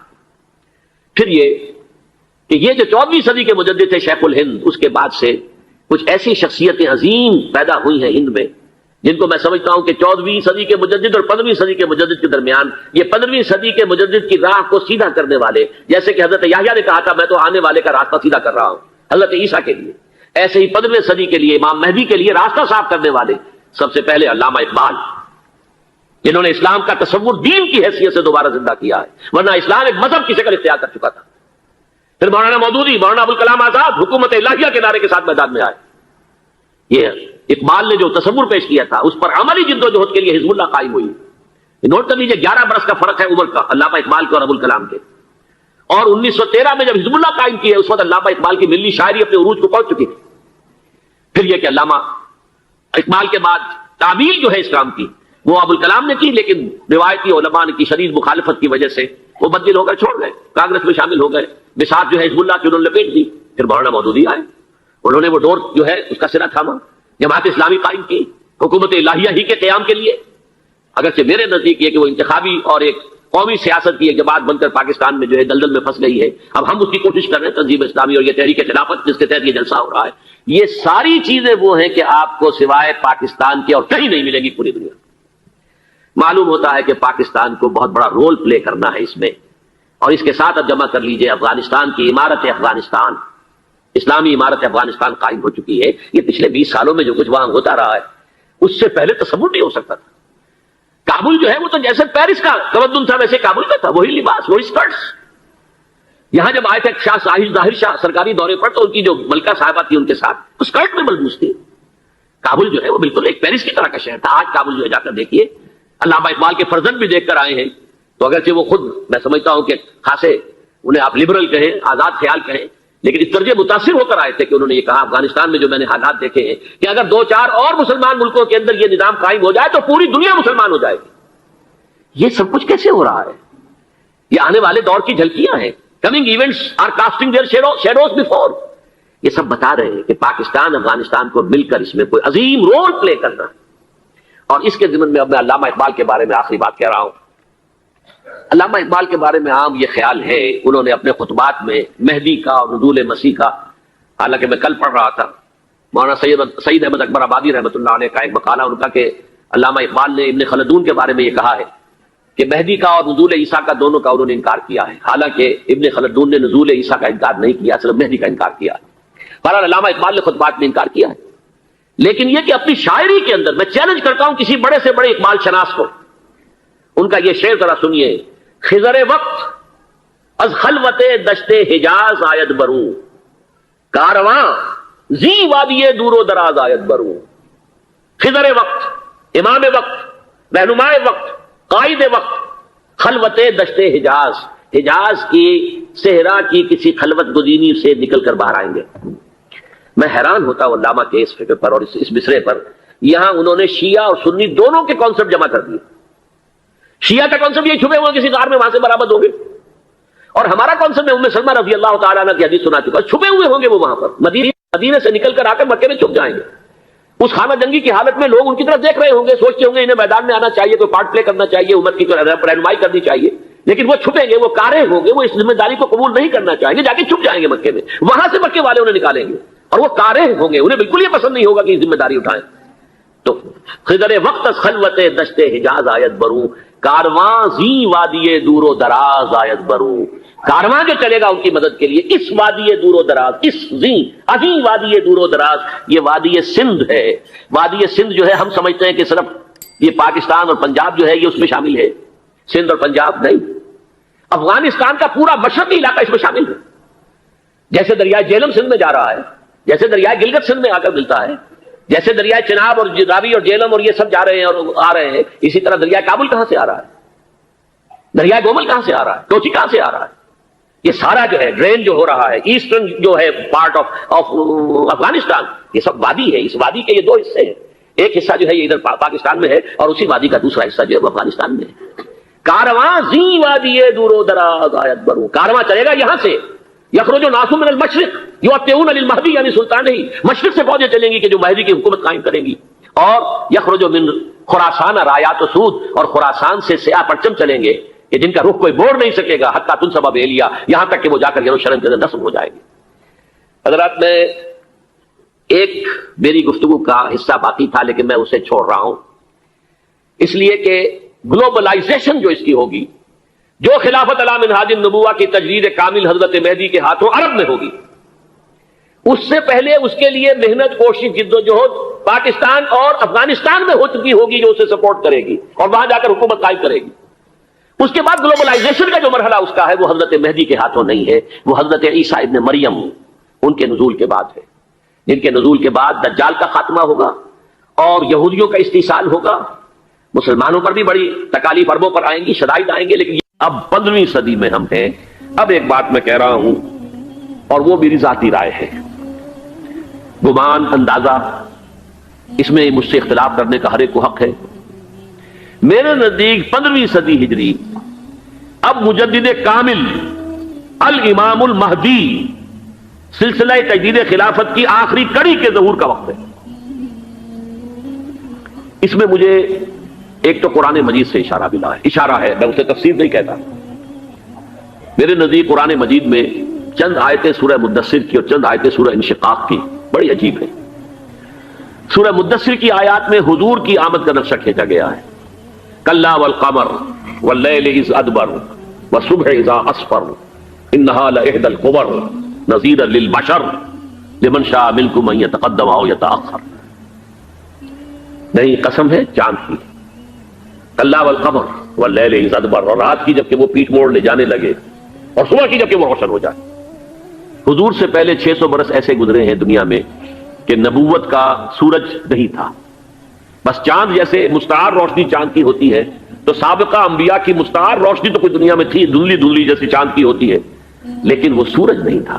پھر یہ کہ یہ جو 14ویں صدی کے مجدد تھے شیخ الہند، اس کے بعد سے کچھ ایسی شخصیتیں عظیم پیدا ہوئی ہیں ہند میں جن کو میں سمجھتا ہوں کہ 14ویں صدی کے مجدد اور 15ویں صدی کے مجدد کے درمیان یہ 15ویں صدی کے مجدد کی راہ کو سیدھا کرنے والے، جیسے کہ حضرت یحییٰ نے کہا تھا میں تو آنے والے کا راستہ سیدھا کر رہا ہوں حضرت عیسیٰ کے لیے، ایسے ہی 15ویں صدی کے لیے امام مہدی کے لیے راستہ صاف کرنے والے سب سے پہلے علامہ اقبال، جنہوں نے اسلام کا تصور دین کی حیثیت سے دوبارہ زندہ کیا ہے، ورنہ اسلام ایک مذہب کی شکل اختیار کر چکا تھا. پھر مولانا مودودی، مولانا ابوالکلام آزاد حکومت الہیہ کے نعرے کے ساتھ میدان میں آئے. یہ اقبال نے جو تصور پیش کیا تھا اس پر عملی جدوجہد کے لیے حزب اللہ قائم ہوئی. نوٹ کر لیجیے 11 برس کا فرق ہے عمر کا علامہ اقبال کے اور ابوالکلام کے. اور 1913 میں جب حزب اللہ قائم کی ہے اس وقت علامہ اقبال کی ملی شاعری اپنے عروج کو پہنچ چکی تھی. پھر یہ کہ علامہ اقبال کے بعد تعمیل جو ہے اسلام کی وہ ابوالکلام نے کی، لیکن روایتی علماء نے کی شدید مخالفت کی وجہ سے وہ بدل ہو کر چھوڑ گئے، کانگریس میں شامل ہو گئے. بساط جو ہے حزب اللہ کی انہوں نے لپیٹ دی. پھر مولانا مودودی آئے، انہوں نے وہ ڈور جو ہے اس کا سرا تھاما، جماعت اسلامی قائم کی حکومت الہیہ ہی کے قیام کے لیے. اگرچہ میرے نزدیک یہ کہ وہ انتخابی اور ایک قومی سیاست کی ایک جماعت بن کر پاکستان میں جو ہے دلدل میں پھنس گئی ہے. اب ہم اس کی کوشش کر رہے ہیں، تنظیم اسلامی اور یہ تحریک خلافت جس کے تحت یہ جلسہ ہو رہا ہے. یہ ساری چیزیں وہ ہیں کہ آپ کو سوائے پاکستان کے اور کہیں نہیں ملے گی پوری دنیا. معلوم ہوتا ہے کہ پاکستان کو بہت بڑا رول پلے کرنا ہے اس میں. اور اس کے ساتھ اب جمع کر لیجئے افغانستان کی عمارت افغانستان، اسلامی عمارت افغانستان قائم ہو چکی ہے. یہ پچھلے 20 سالوں میں جو کچھ وہاں ہوتا رہا ہے اس سے پہلے تصور نہیں ہو سکتا تھا. کابل جو ہے وہ تو جیسے پیرس کا تمدن تھا ویسے کابل کا تھا، وہی لباس وہی سکرٹس. یہاں جب آئے تھے شاہ ظاہر شاہ سرکاری دورے پر تو ان کی جو ملکہ صاحبہ تھی ان کے ساتھ وہ سکرٹ میں ملبوس تھی. کابل جو ہے وہ بالکل ایک پیرس کی طرح کا شہر تھا. آج کابل جو ہے جا کر دیکھیے، علامہ اقبال کے فرزند بھی دیکھ کر آئے ہیں. تو اگرچہ وہ خود میں سمجھتا ہوں کہ خاصے انہیں آپ لبرل کہیں، آزاد خیال کہیں، لیکن اس درجے متاثر ہو کر آئے تھے کہ انہوں نے یہ کہا افغانستان میں جو میں نے حالات دیکھے ہیں کہ اگر 2-4 اور مسلمان ملکوں کے اندر یہ نظام قائم ہو جائے تو پوری دنیا مسلمان ہو جائے گی. یہ سب کچھ کیسے ہو رہا ہے؟ یہ آنے والے دور کی جھلکیاں ہیں. Coming events are casting their shadows before. یہ سب بتا رہے ہیں کہ پاکستان افغانستان کو مل کر اس میں کوئی عظیم رول پلے کرنا. اور اس کے ضمن میں اب میں علامہ اقبال کے بارے میں آخری بات کہہ رہا ہوں. علامہ اقبال کے بارے میں عام یہ خیال ہے، انہوں نے اپنے خطبات میں مہدی کا اور نزول مسیح کا، حالانکہ میں کل پڑھ رہا تھا مولانا سعید احمد اکبر آبادی رحمۃ اللہ علیہ کا ایک مقالہ ان کا کہ علامہ اقبال نے ابن خلدون کے بارے میں یہ کہا ہے کہ مہدی کا اور نزول عیسیٰ کا دونوں کا انہوں نے انکار کیا ہے. حالانکہ ابن خلدون نے نزول عیسیٰ کا انکار نہیں کیا، صرف مہدی کا انکار کیا ہے. بہرحال علامہ اقبال نے خطبات میں انکار کیا ہے. لیکن یہ کہ اپنی شاعری کے اندر میں چیلنج کرتا ہوں کسی بڑے سے بڑے اقبال شناس کو، ان کا یہ شعر ذرا سنیے. خضر وقت از خلوت دشت حجاز آید برو، کارواں زی وادی دور و دراز آید برو. خضر وقت، امام وقت، رہنمائے وقت، قائد وقت، خلوت دشت حجاز، حجاز کی صحرا کی کسی خلوت گزینی سے نکل کر باہر آئیں گے. میں حیران ہوتا ہوں علامہ کے اس فکر پر اور اس مصرے پر. یہاں انہوں نے شیعہ اور سنی دونوں کے کانسیپٹ جمع کر دیے. شیعہ کا کانسیپٹ یہ چھپے ہوئے کسی غار میں وہاں سے برآمد ہوں گے، اور ہمارا کانسیپٹ میں ام سلمہ رضی اللہ تعالیٰ عنہ کی حدیث سنا چکا، چھپے ہوئے ہوں گے وہ وہاں پر. مدینے سے نکل کر آ کر مکے میں چھپ جائیں گے. اس خانہ جنگی کی حالت میں لوگ ان کی طرف دیکھ رہے ہوں گے، سوچتے ہوں گے انہیں میدان میں آنا چاہیے، کوئی پارٹ پلے کرنا چاہیے، امت کی رہنمائی کرنی چاہیے. لیکن وہ چھپیں گے، وہ کارے ہوں گے، وہ اس ذمہ داری کو قبول نہیں کرنا چاہیں گے، جا کے چھپ جائیں گے مکے میں. وہاں سے مکے والے انہیں نکالیں گے اور وہ کارے ہوں گے، انہیں بالکل یہ پسند نہیں ہوگا کہ ذمہ داری اٹھائیں. تو خضر وقت خلوت دشت حجاز آیت برو، کارواں زی وادی دور و دراز آیت برو. کارواں جو چلے گا ان کی مدد کے لیے اس وادی دور و دراز، اس زی عظیم وادی دور و دراز، یہ وادی سندھ ہے. وادی سندھ جو ہے ہم سمجھتے ہیں کہ صرف یہ پاکستان اور پنجاب جو ہے یہ اس میں شامل ہے. سندھ اور پنجاب نہیں، افغانستان کا پورا مشرقی علاقہ اس میں شامل ہے. جیسے دریائے جہلم سندھ میں جا رہا ہے، جیسے دریائے گلگت سندھ میں آ کر ملتا ہے، جیسے دریائے چناب اور راوی اور جہلم اور یہ سب جا رہے ہیں اور آ رہے ہیں، اسی طرح دریائے کابل کہاں سے آ رہا ہے، دریائے گومل کہاں سے آ رہا ہے، کوچی کہاں سے آ رہا ہے. یہ سارا جو ہے ڈرین جو ہو رہا ہے ایسٹرن جو ہے پارٹ آف افغانستان، یہ سب وادی ہے. اس وادی کے یہ 2 حصے ہیں. ایک حصہ جو ہے یہ ادھر پاکستان میں ہے اور اسی وادی کا دوسرا حصہ جو ہے وہ افغانستان میں ہے. کارواں زی وادی دور و دراز آیت برو، کارواں چلے گا یہاں سے. یخرج ناس من المشرق یؤتون للمہدی، یعنی سلطان ہی مشرق سے فوجیں چلیں گی کہ جو مہدی کی حکومت قائم کریں گی. اور یخرج من خراسان رایات و سود، اور خراسان سے سیاہ پرچم چلیں گے کہ جن کا رخ کوئی موڑ نہیں سکے گا، حتیٰ تنصب بیلیا، یہاں تک کہ وہ جا کر یروشلم کے اندر نصب ہو جائے گی. حضرات میں ایک میری گفتگو کا حصہ باقی تھا لیکن میں اسے چھوڑ رہا ہوں اس لیے کہ گلوبلائزیشن جو اس کی ہوگی، جو خلافت علی منہاج النبوہ کی تجدید کامل حضرت مہدی کے ہاتھوں عرب میں ہوگی، اس سے پہلے اس کے لیے محنت، کوشش، جد و جہد پاکستان اور افغانستان میں ہو چکی ہوگی جو اسے سپورٹ کرے گی اور وہاں جا کر حکومت قائم کرے گی. اس کے بعد گلوبلائزیشن کا جو مرحلہ اس کا ہے وہ حضرت مہدی کے ہاتھوں نہیں ہے، وہ حضرت عیسیٰ ابن مریم ان کے نزول کے بعد ہے، جن کے نزول کے بعد دجال کا خاتمہ ہوگا اور یہودیوں کا استحصال ہوگا، مسلمانوں پر بھی بڑی تکالیف اربوں پر آئیں گی، شدائد آئیں گے، لیکن اب 15ویں صدی میں ہم ہیں۔ اب ایک بات میں کہہ رہا ہوں اور وہ میری ذاتی رائے ہے، گمان، اندازہ، اس میں مجھ سے اختلاف کرنے کا ہر ایک کو حق ہے۔ میرے نزدیک 15ویں صدی ہجری اب مجدد کامل الامام المہدی سلسلہ تجدید خلافت کی آخری کڑی کے ظہور کا وقت ہے۔ اس میں مجھے ایک تو قرآن مجید سے اشارہ ہے، میں اسے تفسیر نہیں کہتا۔ میرے نزدیک قرآن مجید میں چند آیتیں سورہ مدثر کی اور چند آیتیں سورہ انشقاق کی بڑی عجیب ہے۔ سورہ مدثر کی آیات میں حضور کی آمد کا نقشہ کھینچا گیا ہے، کلا والقمر واللیل اذ ادبر والصبح اذا اسفر انہا لإحدی الکبر نذیرا للبشر لمن شاء منکم ان یتقدم او یتأخر۔ نہیں، قسم ہے چاند کی، کلا والقمر واللیل اذ ادبر، اور رات کی جبکہ وہ پیٹ موڑ لے جانے لگے اور صبح کی جبکہ وہ روشن ہو جائے۔ حضور سے پہلے 600 برس ایسے گزرے ہیں دنیا میں کہ نبوت کا سورج نہیں تھا، بس چاند جیسے مستعار روشنی چاند کی ہوتی ہے، تو سابقہ انبیاء کی مستعار روشنی تو کوئی دنیا میں تھی، دھندلی دھندلی جیسی چاند کی ہوتی ہے، لیکن وہ سورج نہیں تھا۔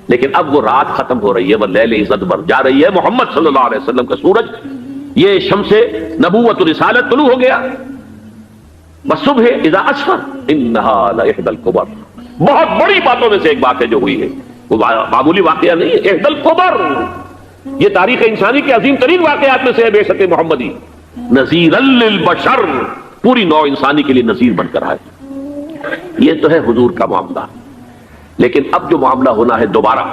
لیکن اب وہ رات ختم ہو رہی ہے، وہ لیل اذ ادبر جا رہی ہے، محمد صلی اللہ علیہ وسلم کا سورج، یہ شمس نبوت و رسالت طلوع ہو گیا۔ والصبح اذا اسفر انہا لإحدی الکبر، بہت بڑی باتوں میں سے ایک بات ہے جو ہوئی ہے، وہ معمولی واقعہ نہیں ہے، احدی الکبر، یہ تاریخ انسانی کے عظیم ترین واقعات میں سے ہے بعثت محمدی، نذیرا للبشر، پوری نوع انسانی کے لیے نذیر بن کر آئے۔ یہ تو ہے حضور کا معاملہ، لیکن اب جو معاملہ ہونا ہے دوبارہ،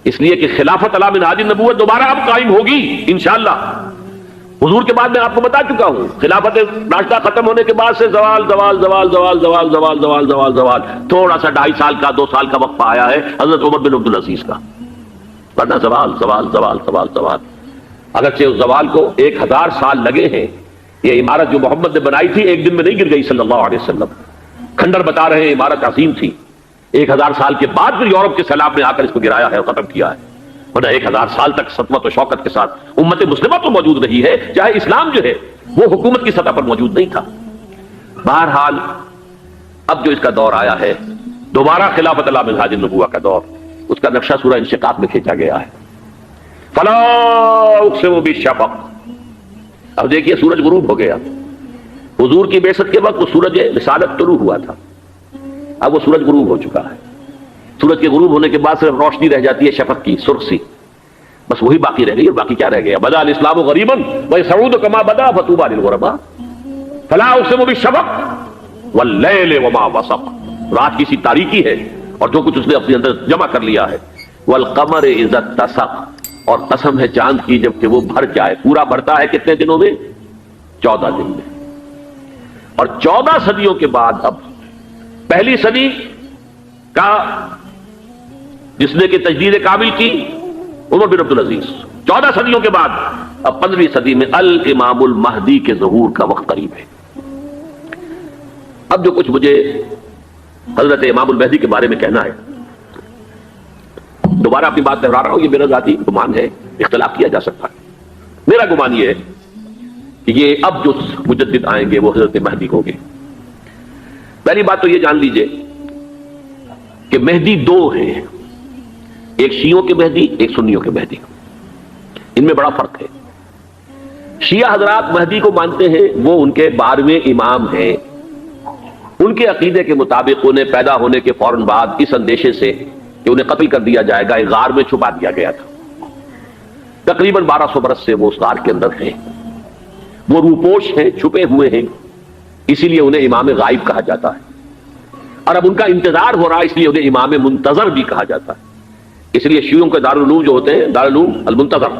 اس لیے کہ خلافت علی منہاج النبوت دوبارہ اب قائم ہوگی انشاءاللہ۔ حضور کے بعد میں آپ کو بتا چکا ہوں، خلافت راشدہ ختم ہونے کے بعد سے زوال زوال زوال زوال زوال زوال زوال زوال زوال، تھوڑا سا 2.5 سال کا 2 سال کا وقفہ آیا ہے حضرت عمر بن عبدالعزیز کا، ورنہ زوال زوال زوال زوال زوال۔ اگرچہ اس زوال کو 1000 سال لگے ہیں، یہ عمارت جو محمد نے بنائی تھی ایک دن میں نہیں گر گئی صلی اللہ علیہ وسلم، کھنڈر بتا رہے ہیں عمارت عظیم تھی، 1000 سال کے بعد پھر یورپ کے سیلاب نے آ کر اس کو گرایا ہے اور ختم کیا ہے، ورنہ 1000 سال تک سطوت و شوکت کے ساتھ امت مسلمہ تو موجود رہی ہے، چاہے اسلام جو ہے وہ حکومت کی سطح پر موجود نہیں تھا۔ بہرحال اب جو اس کا دور آیا ہے دوبارہ خلافت علی منہاج النبوۃ کا دور، اس کا نقشہ سورہ انشقاق میں کھینچا گیا ہے۔ فلا اقسم بالشفق، اب دیکھیے سورج غروب ہو گیا، حضور کی بعثت کے وقت وہ سورج رسالت طلوع ہوا تھا، اب وہ سورج غروب ہو چکا ہے۔ سورج کے غروب ہونے کے بعد صرف روشنی رہ جاتی ہے شفق کی، سرخ سی، بس وہی باقی رہ گئی، اور باقی کیا رہ گیا؟ بدا الاسلام غریبا وسيعود كما بدا فطوبى للغرباء فلا اقسم بالشفق واللیل وما وسق، رات کی سی تاریکی ہے اور جو کچھ اس نے اپنے اندر جمع کر لیا ہے، والقمر اذا اتسق، اور قسم ہے چاند کی جب کہ وہ بھر جائے، پورا بھرتا ہے کتنے دنوں میں؟ 14 دن میں۔ اور 14 صدیوں کے بعد اب پہلی صدی کا جس نے کہ تجدید کامل کی عمر بن عبدالعزیز، 14 صدیوں کے بعد اب 15ویں صدی میں الامام المہدی کے ظہور کا وقت قریب ہے۔ اب جو کچھ مجھے حضرت امام المہدی کے بارے میں کہنا ہے، دوبارہ اپنی بات دہرا رہا ہوں، یہ میرا ذاتی گمان ہے، اختلاف کیا جا سکتا ہے۔ میرا گمان یہ ہے کہ یہ اب جو مجدد آئیں گے وہ حضرت مہدی ہوں گے۔ پہلی بات تو یہ جان لیجئے کہ مہدی 2 ہیں، ایک شیعوں کے مہدی، ایک سنیوں کے مہدی، ان میں بڑا فرق ہے۔ شیعہ حضرات مہدی کو مانتے ہیں، وہ ان کے 12ویں امام ہیں، ان کے عقیدے کے مطابق انہیں پیدا ہونے کے فوراً بعد اس اندیشے سے کہ انہیں قتل کر دیا جائے گا ایک غار میں چھپا دیا گیا تھا، تقریباً 1200 برس سے وہ اس غار کے اندر ہیں، وہ روپوش ہیں، چھپے ہوئے ہیں، اسی لیے انہیں امام غائب کہا جاتا ہے، اور اب ان کا انتظار ہو رہا ہے اس لیے انہیں امام منتظر بھی کہا جاتا ہے۔ اس لیے شیعوں کے دارالعلوم جو ہوتے ہیں دارالعلوم المنتظر،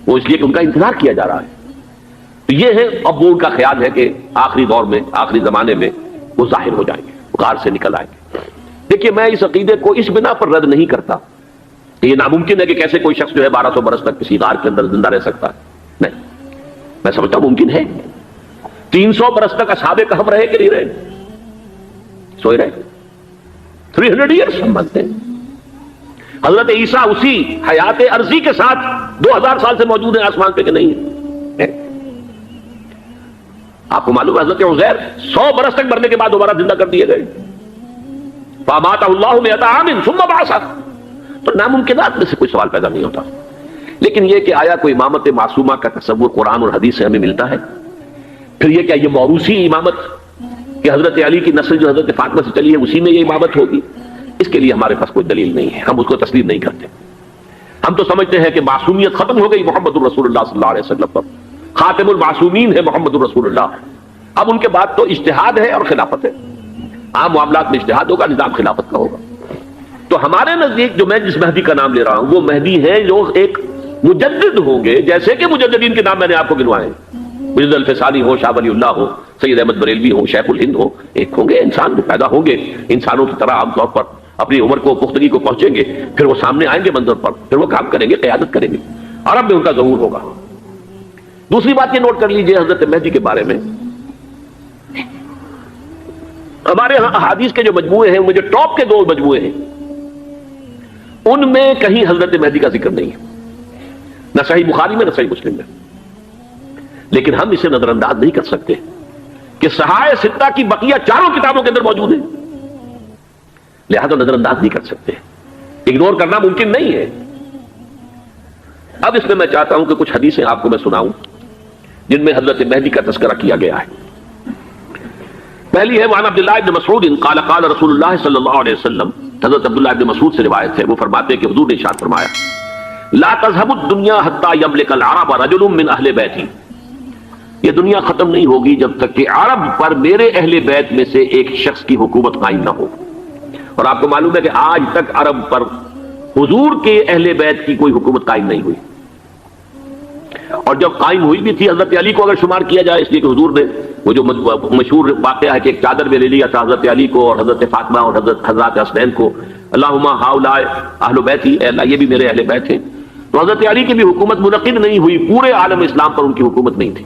وہ اس لیے کہ ان کا انتظار کیا جا رہا ہے۔ تو یہ ہے، اب وہ ان کا خیال ہے کہ آخری دور میں، آخری زمانے میں وہ ظاہر ہو جائیں گے، غار سے نکل آئیں گے۔ دیکھیے میں اس عقیدے کو اس بنا پر رد نہیں کرتا کہ یہ ناممکن ہے کہ کیسے کوئی شخص جو ہے 1200 برس تک کسی غار کے اندر زندہ رہ سکتا ہے، نہیں، میں سمجھتا ہوں ممکن ہے۔ 300 برس تک اصحاب کہف رہے کہ نہیں رہے؟ سوئے رہے، 300 ایئرس ہم مانتے ہیں۔ حضرت عیسیٰ اسی حیات عرضی کے ساتھ 2000 سال سے موجود ہیں آسمان پہ کہ نہیں ہے؟ آپ کو معلوم ہے حضرت عزیر 100 برس تک مرنے کے بعد دوبارہ زندہ کر دیے گئے. فَأَمَاتَهُ اللَّهُ مِئَةَ عَامٍ ثُمَّ بَعَثَهُ. تو ناممکنات میں سے کوئی سوال پیدا نہیں ہوتا. لیکن یہ کہ آیا کوئی امامت معصومہ کا تصور قرآن اور حدیث سے ہمیں ملتا ہے؟ پھر یہ کیا یہ موروثی امامت کہ حضرت علی کی نسل جو حضرت فاطمہ سے چلی ہے اسی میں یہ امامت ہوگی؟ اس کے لیے ہمارے پاس کوئی دلیل نہیں ہے، ہم اس کو تسلیم نہیں کرتے. ہم تو سمجھتے ہیں کہ معصومیت ختم ہو گئی محمد الرسول اللہ صلی اللہ علیہ وسلم پر. خاتم المعصومین ہے محمد الرسول اللہ. اب ان کے بعد تو اجتہاد ہے اور خلافت ہے. عام معاملات میں اجتہاد ہوگا، نظام خلافت کا ہوگا. تو ہمارے نزدیک جو میں جس مہدی کا نام لے رہا ہوں وہ مہدی ہے جو ایک مجدد ہوں گے، جیسے کہ مجددین کے نام میں نے آپ کو گنوائے. مجد الفسانی ہو، شاہ ولی اللہ ہو، سید احمد بریلوی ہو، شیخ الہند ہو، ایک ہوں گے انسان جو پیدا ہوں گے انسانوں کی طرح عام طور پر اپنی عمر کو پختگی کو پہنچیں گے، پھر وہ سامنے آئیں گے منظر پر، پھر وہ کام کریں گے، قیادت کریں گے. عرب میں ان کا ظہور ہوگا. دوسری بات یہ نوٹ کر لیجئے حضرت مہدی کے بارے میں، ہمارے ہاں احادیث کے جو مجموعے ہیں، جو ٹاپ کے 2 مجموعے ہیں، ان میں کہیں حضرت مہدی کا ذکر نہیں ہے، نہ صحیح بخاری میں نہ صحیح مسلم میں. لیکن ہم اسے نظر انداز نہیں کر سکتے کہ صحائح ستہ کی بقیہ 4 کتابوں کے اندر موجود ہیں، لہذا نظر انداز نہیں کر سکتے، اگنور کرنا ممکن نہیں ہے. اب اس میں چاہتا ہوں کہ کچھ حدیثیں آپ کو میں سناؤں جن میں حضرت مہدی کا تذکرہ کیا گیا ہے. پہلی ہے وعن عبداللہ ابن مسعود قال قال رسول اللہ صلی اللہ علیہ وسلم. حضرت عبداللہ ابن مسعود سے روایت ہے، وہ فرماتے ہیں کہ حضور نے ارشاد فرمایا لا تذهب الدنيا حتى يملك العرب رجل من اہل بیتی. یہ دنیا ختم نہیں ہوگی جب تک کہ عرب پر میرے اہل بیت میں سے ایک شخص کی حکومت قائم نہ ہو. اور آپ کو معلوم ہے کہ آج تک عرب پر حضور کے اہل بیت کی کوئی حکومت قائم نہیں ہوئی. اور جب قائم ہوئی بھی تھی حضرت علی کو اگر شمار کیا جائے، اس لیے کہ حضور نے وہ جو مشہور واقعہ ہے کہ ایک چادر میں لے لیا تھا حضرت علی کو اور حضرت فاطمہ اور حضرت حسنین کو، اللہم ہؤلاء اہل بیتی، اے اللہ یہ بھی میرے اہل بیت ہیں. تو حضرت علی کی بھی حکومت منعقد نہیں ہوئی، پورے عالم اسلام پر ان کی حکومت نہیں تھی،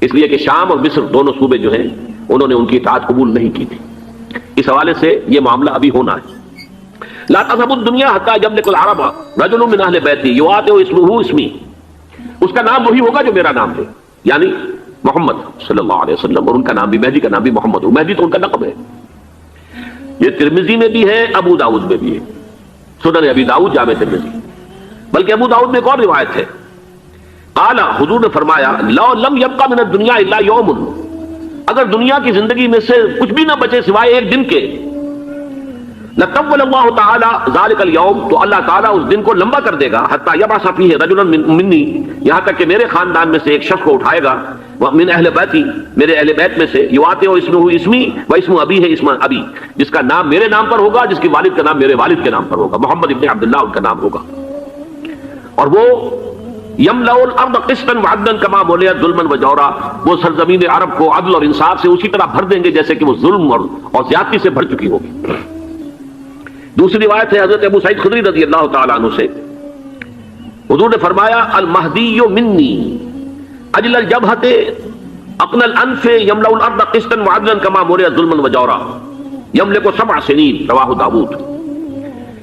اس لیے کہ شام اور مصر دونوں صوبے جو ہیں انہوں نے ان کی اطاعت قبول نہیں کی تھی. اس حوالے سے یہ معاملہ ابھی ہونا ہے. لا تذهب الدنيا حتى يملك العرب رجل من اهل بيتي يواطئ اسمه اسمي. اس کا نام وہی ہوگا جو میرا نام ہے، یعنی محمد صلی اللہ علیہ وسلم. اور ان کا نام بھی مہدی کا نام بھی محمد ہو. مہدی تو ان کا لقب ہے. یہ ترمذی میں بھی ہے، ابو داؤد میں بھی ہے، سنن ابی داؤد جامع ترمذی. بلکہ ابو داؤد میں ایک اور روایت ہے، قال حضور نے فرمایا لو لم يبقى من الدنيا الا يوم. اگر دنیا کی زندگی میں سے کچھ بھی نہ بچے سوائے ایک دن کے، لطول اللہ تعالی ذلك اليوم، تو اللہ تعالیٰ اس دن کو لمبا کر دے گا، حتی یبعث فیہ رجلا منی، یہاں تک کہ میرے خاندان میں سے ایک شخص کو اٹھائے گا، من اہل بیتی، میرے اہل بیت میں سے، یواطئ اسمہ اسمی و اسم ابی ہے اسم ابی، جس کا نام میرے نام پر ہوگا، جس کی والد کا نام میرے والد کے نام پر ہوگا، محمد ابن عبداللہ ان کا نام ہوگا. اور وہ یملأ الارض قسطا وعدلا کما ملئت ظلما وجورا، وہ سرزمین عرب کو عدل اور انصاف سے اسی طرح بھر دیں گے جیسے کہ وہ ظلم اور زیادتی سے بھر چکی ہوگی. دوسری روایت ہے حضرت ابو سعید خدری رضی اللہ تعالی عنہ سے، حضور نے فرمایا المہدی منی اجل الجبہۃ اقنى الانف یملأ الارض قسطا وعدلا کما ملئت ظلما وجورا یملک 7 سنین، رواہ داؤد.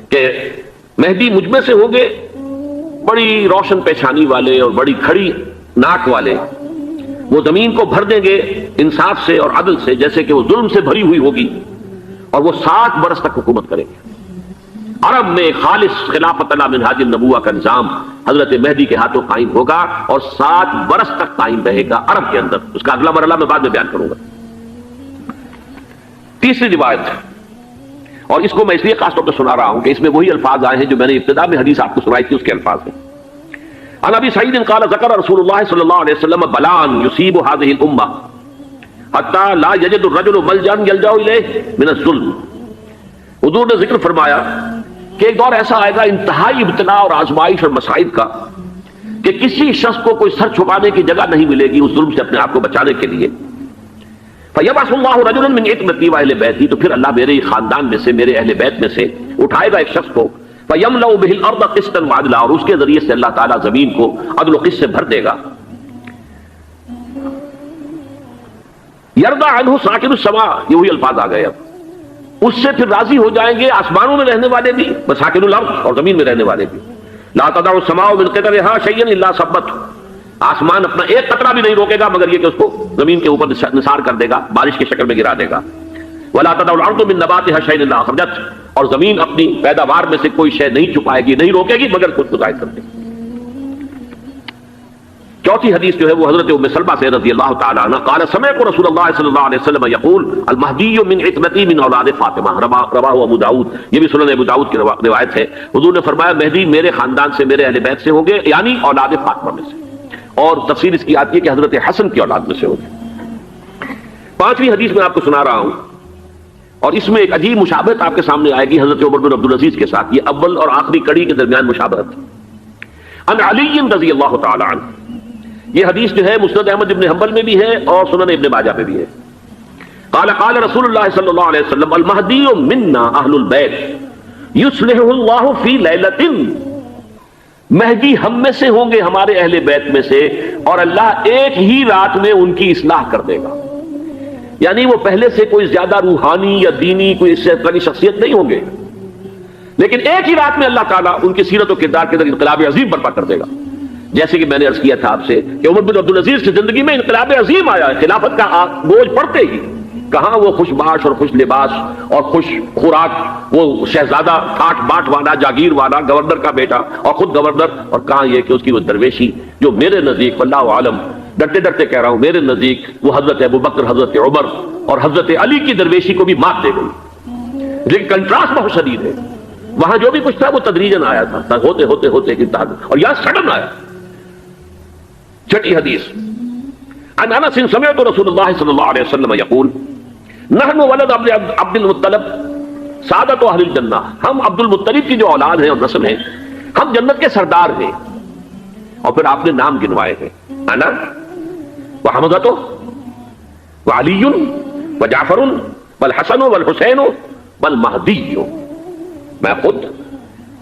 کہ مہدی مجھ میں سے ہوں گے بڑی روشن پیشانی والے اور بڑی کھڑی ناک والے، وہ زمین کو بھر دیں گے انصاف سے اور عدل سے جیسے کہ وہ ظلم سے بھری ہوئی ہوگی، اور وہ 7 برس تک حکومت کریں گے. عرب میں خالص خلافت علی منہاج النبوہ کا نظام حضرت مہدی کے ہاتھوں قائم ہوگا اور 7 برس تک قائم رہے گا عرب کے اندر. اس کا اگلا مرحلہ میں بعد میں بیان کروں گا. تیسری روایت، اور اس کو میں اس لیے خاص طور پر سنا رہا ہوں کہ اس میں وہی الفاظ آئے ہیں جو میں نے ابتدا میں حدیث آپ کو سنائی تھی، اس کے الفاظ ہیں. عن ابی سعید قال ذکر رسول اللہ صلی اللہ علیہ وسلم بلاء یصیب هذه الامہ حتی لا یجد الرجل ملجا یلجا الیہ من الظلم. حضور نے ذکر فرمایا کہ ایک دور ایسا آئے گا انتہائی ابتلاء اور آزمائش اور مصائب کا کہ کسی شخص کو کوئی سر چھپانے کی جگہ نہیں ملے گی اس ظلم سے اپنے آپ کو بچانے کے لیے. فَيَبْعَثُ اللَّهُ رَجُلًا مِنْ عِتْرَتِي وَأَهْلِ بَيْتِي، تو پھر اللہ میرے خاندان میں سے میرے اہل بیت میں سے اٹھائے گا ایک شخص کو، فَيَمْلَأُ بِهِ الْأَرْضَ قِسْطًا وَعَدْلًا، اور اس کے ذریعے سے اللہ تعالیٰ زمین کو عدل و قسط سے بھر دے گا. يَرْضَى عَنْهُ سَاكِنُ السَّمَاءِ، یہ وہی الفاظ آ گئے. اب اس سے پھر راضی ہو جائیں گے آسمانوں میں رہنے والے بھی، مساکن الارض، اور زمین میں رہنے والے بھی. لا تدع السماء من قطرها شيئا الا ثبته، آسمان اپنا ایک قطرہ بھی نہیں روکے گا مگر یہ کہ اس کو زمین کے اوپر نثار کر دے گا، بارش کی شکل میں گرا دے گا. ولا تدع الارض من نباتها شيئا الا اخرجته، اور زمین اپنی پیداوار میں سے کوئی شے نہیں چھپائے گی، نہیں روکے گی مگر خود کو ظاہر کر دے گی. چوتھی حدیث جو ہے وہ حضرت ام سلمہ سے رضی اللہ تعالی عنہ قال سمعت رسول اللہ صلی اللہ علیہ وسلم یقول المہدی من عتبتی من اولاد فاطمہ، رواہ ابو داؤد، یہ بھی سنن ابو داؤد کی روایت ہے. حضور نے فرمایا مہدی میرے خاندان سے، میرے اہل بیت سے ہوں گے، یعنی اولاد فاطمہ میں سے، اور تفسیر اس کی آتی ہے کہ حضرت حسن کی اولاد میں سے ہوں گے. پانچویں حدیث میں آپ کو سنا رہا ہوں، اور اس میں ایک عجیب مشابہت آپ کے سامنے آئے گی حضرت عمر بن عبدالعزیز کے ساتھ. یہ اول اور آخری کڑی کے درمیان مشابہت. ان علی رضی اللہ تعالی عنہ، یہ حدیث جو ہے مسند احمد ابن حنبل میں بھی ہے اور سنن ابن ماجہ میں بھی ہے. قال قال رسول اللہ صلی اللہ علیہ وسلم المہدی منا اہل البیت یصلحہ اللہ فی لیلۃ، مہدی ہم میں سے ہوں گے، ہمارے اہل بیت میں سے، اور اللہ ایک ہی رات میں ان کی اصلاح کر دے گا. یعنی وہ پہلے سے کوئی زیادہ روحانی یا دینی کوئی اس سے بڑی شخصیت نہیں ہوں گے، لیکن ایک ہی رات میں اللہ تعالیٰ ان کی سیرت و کردار کے اندر انقلاب عظیم برپا کر دے گا. جیسے کہ میں نے عرض کیا تھا آپ سے کہ عمر بن عبدالعزیز کی زندگی میں انقلاب عظیم آیا ہے. خلافت کا بوجھ پڑتے ہی کہاں وہ خوش باش اور خوش لباس اور خوش خوراک، وہ شہزادہ ٹھاٹ باٹ والا، جاگیر والا، گورنر کا بیٹا اور خود گورنر، اور کہاں یہ کہ اس کی وہ درویشی جو میرے نزدیک واللہ عالم، ڈرتے ڈرتے کہہ رہا ہوں، میرے نزدیک وہ حضرت ابوبکر، حضرت عمر اور حضرت علی کی درویشی کو بھی مات دے گئی. لیکن کنٹراسٹ بہت شدید ہے. وہاں جو بھی کچھ تھا وہ تدریجاً آیا تھا، ہوتے ہوتے ہوتے انتہا، اور یہاں سڈن آیا. چھٹی حدیث عن انس سمعت رسول اللہ صلی اللہ علیہ وسلم یقول نحن ولد عبد المطلب سعادت اہل الجنہ، ہم عبد المطلب کی جو اولاد ہیں اور نسل ہیں، ہم جنت کے سردار ہیں. اور پھر آپ نے نام گنوائے ہیں، انا وحمزۃ وعلی وجعفر والحسن والحسین والمہدی، میں خود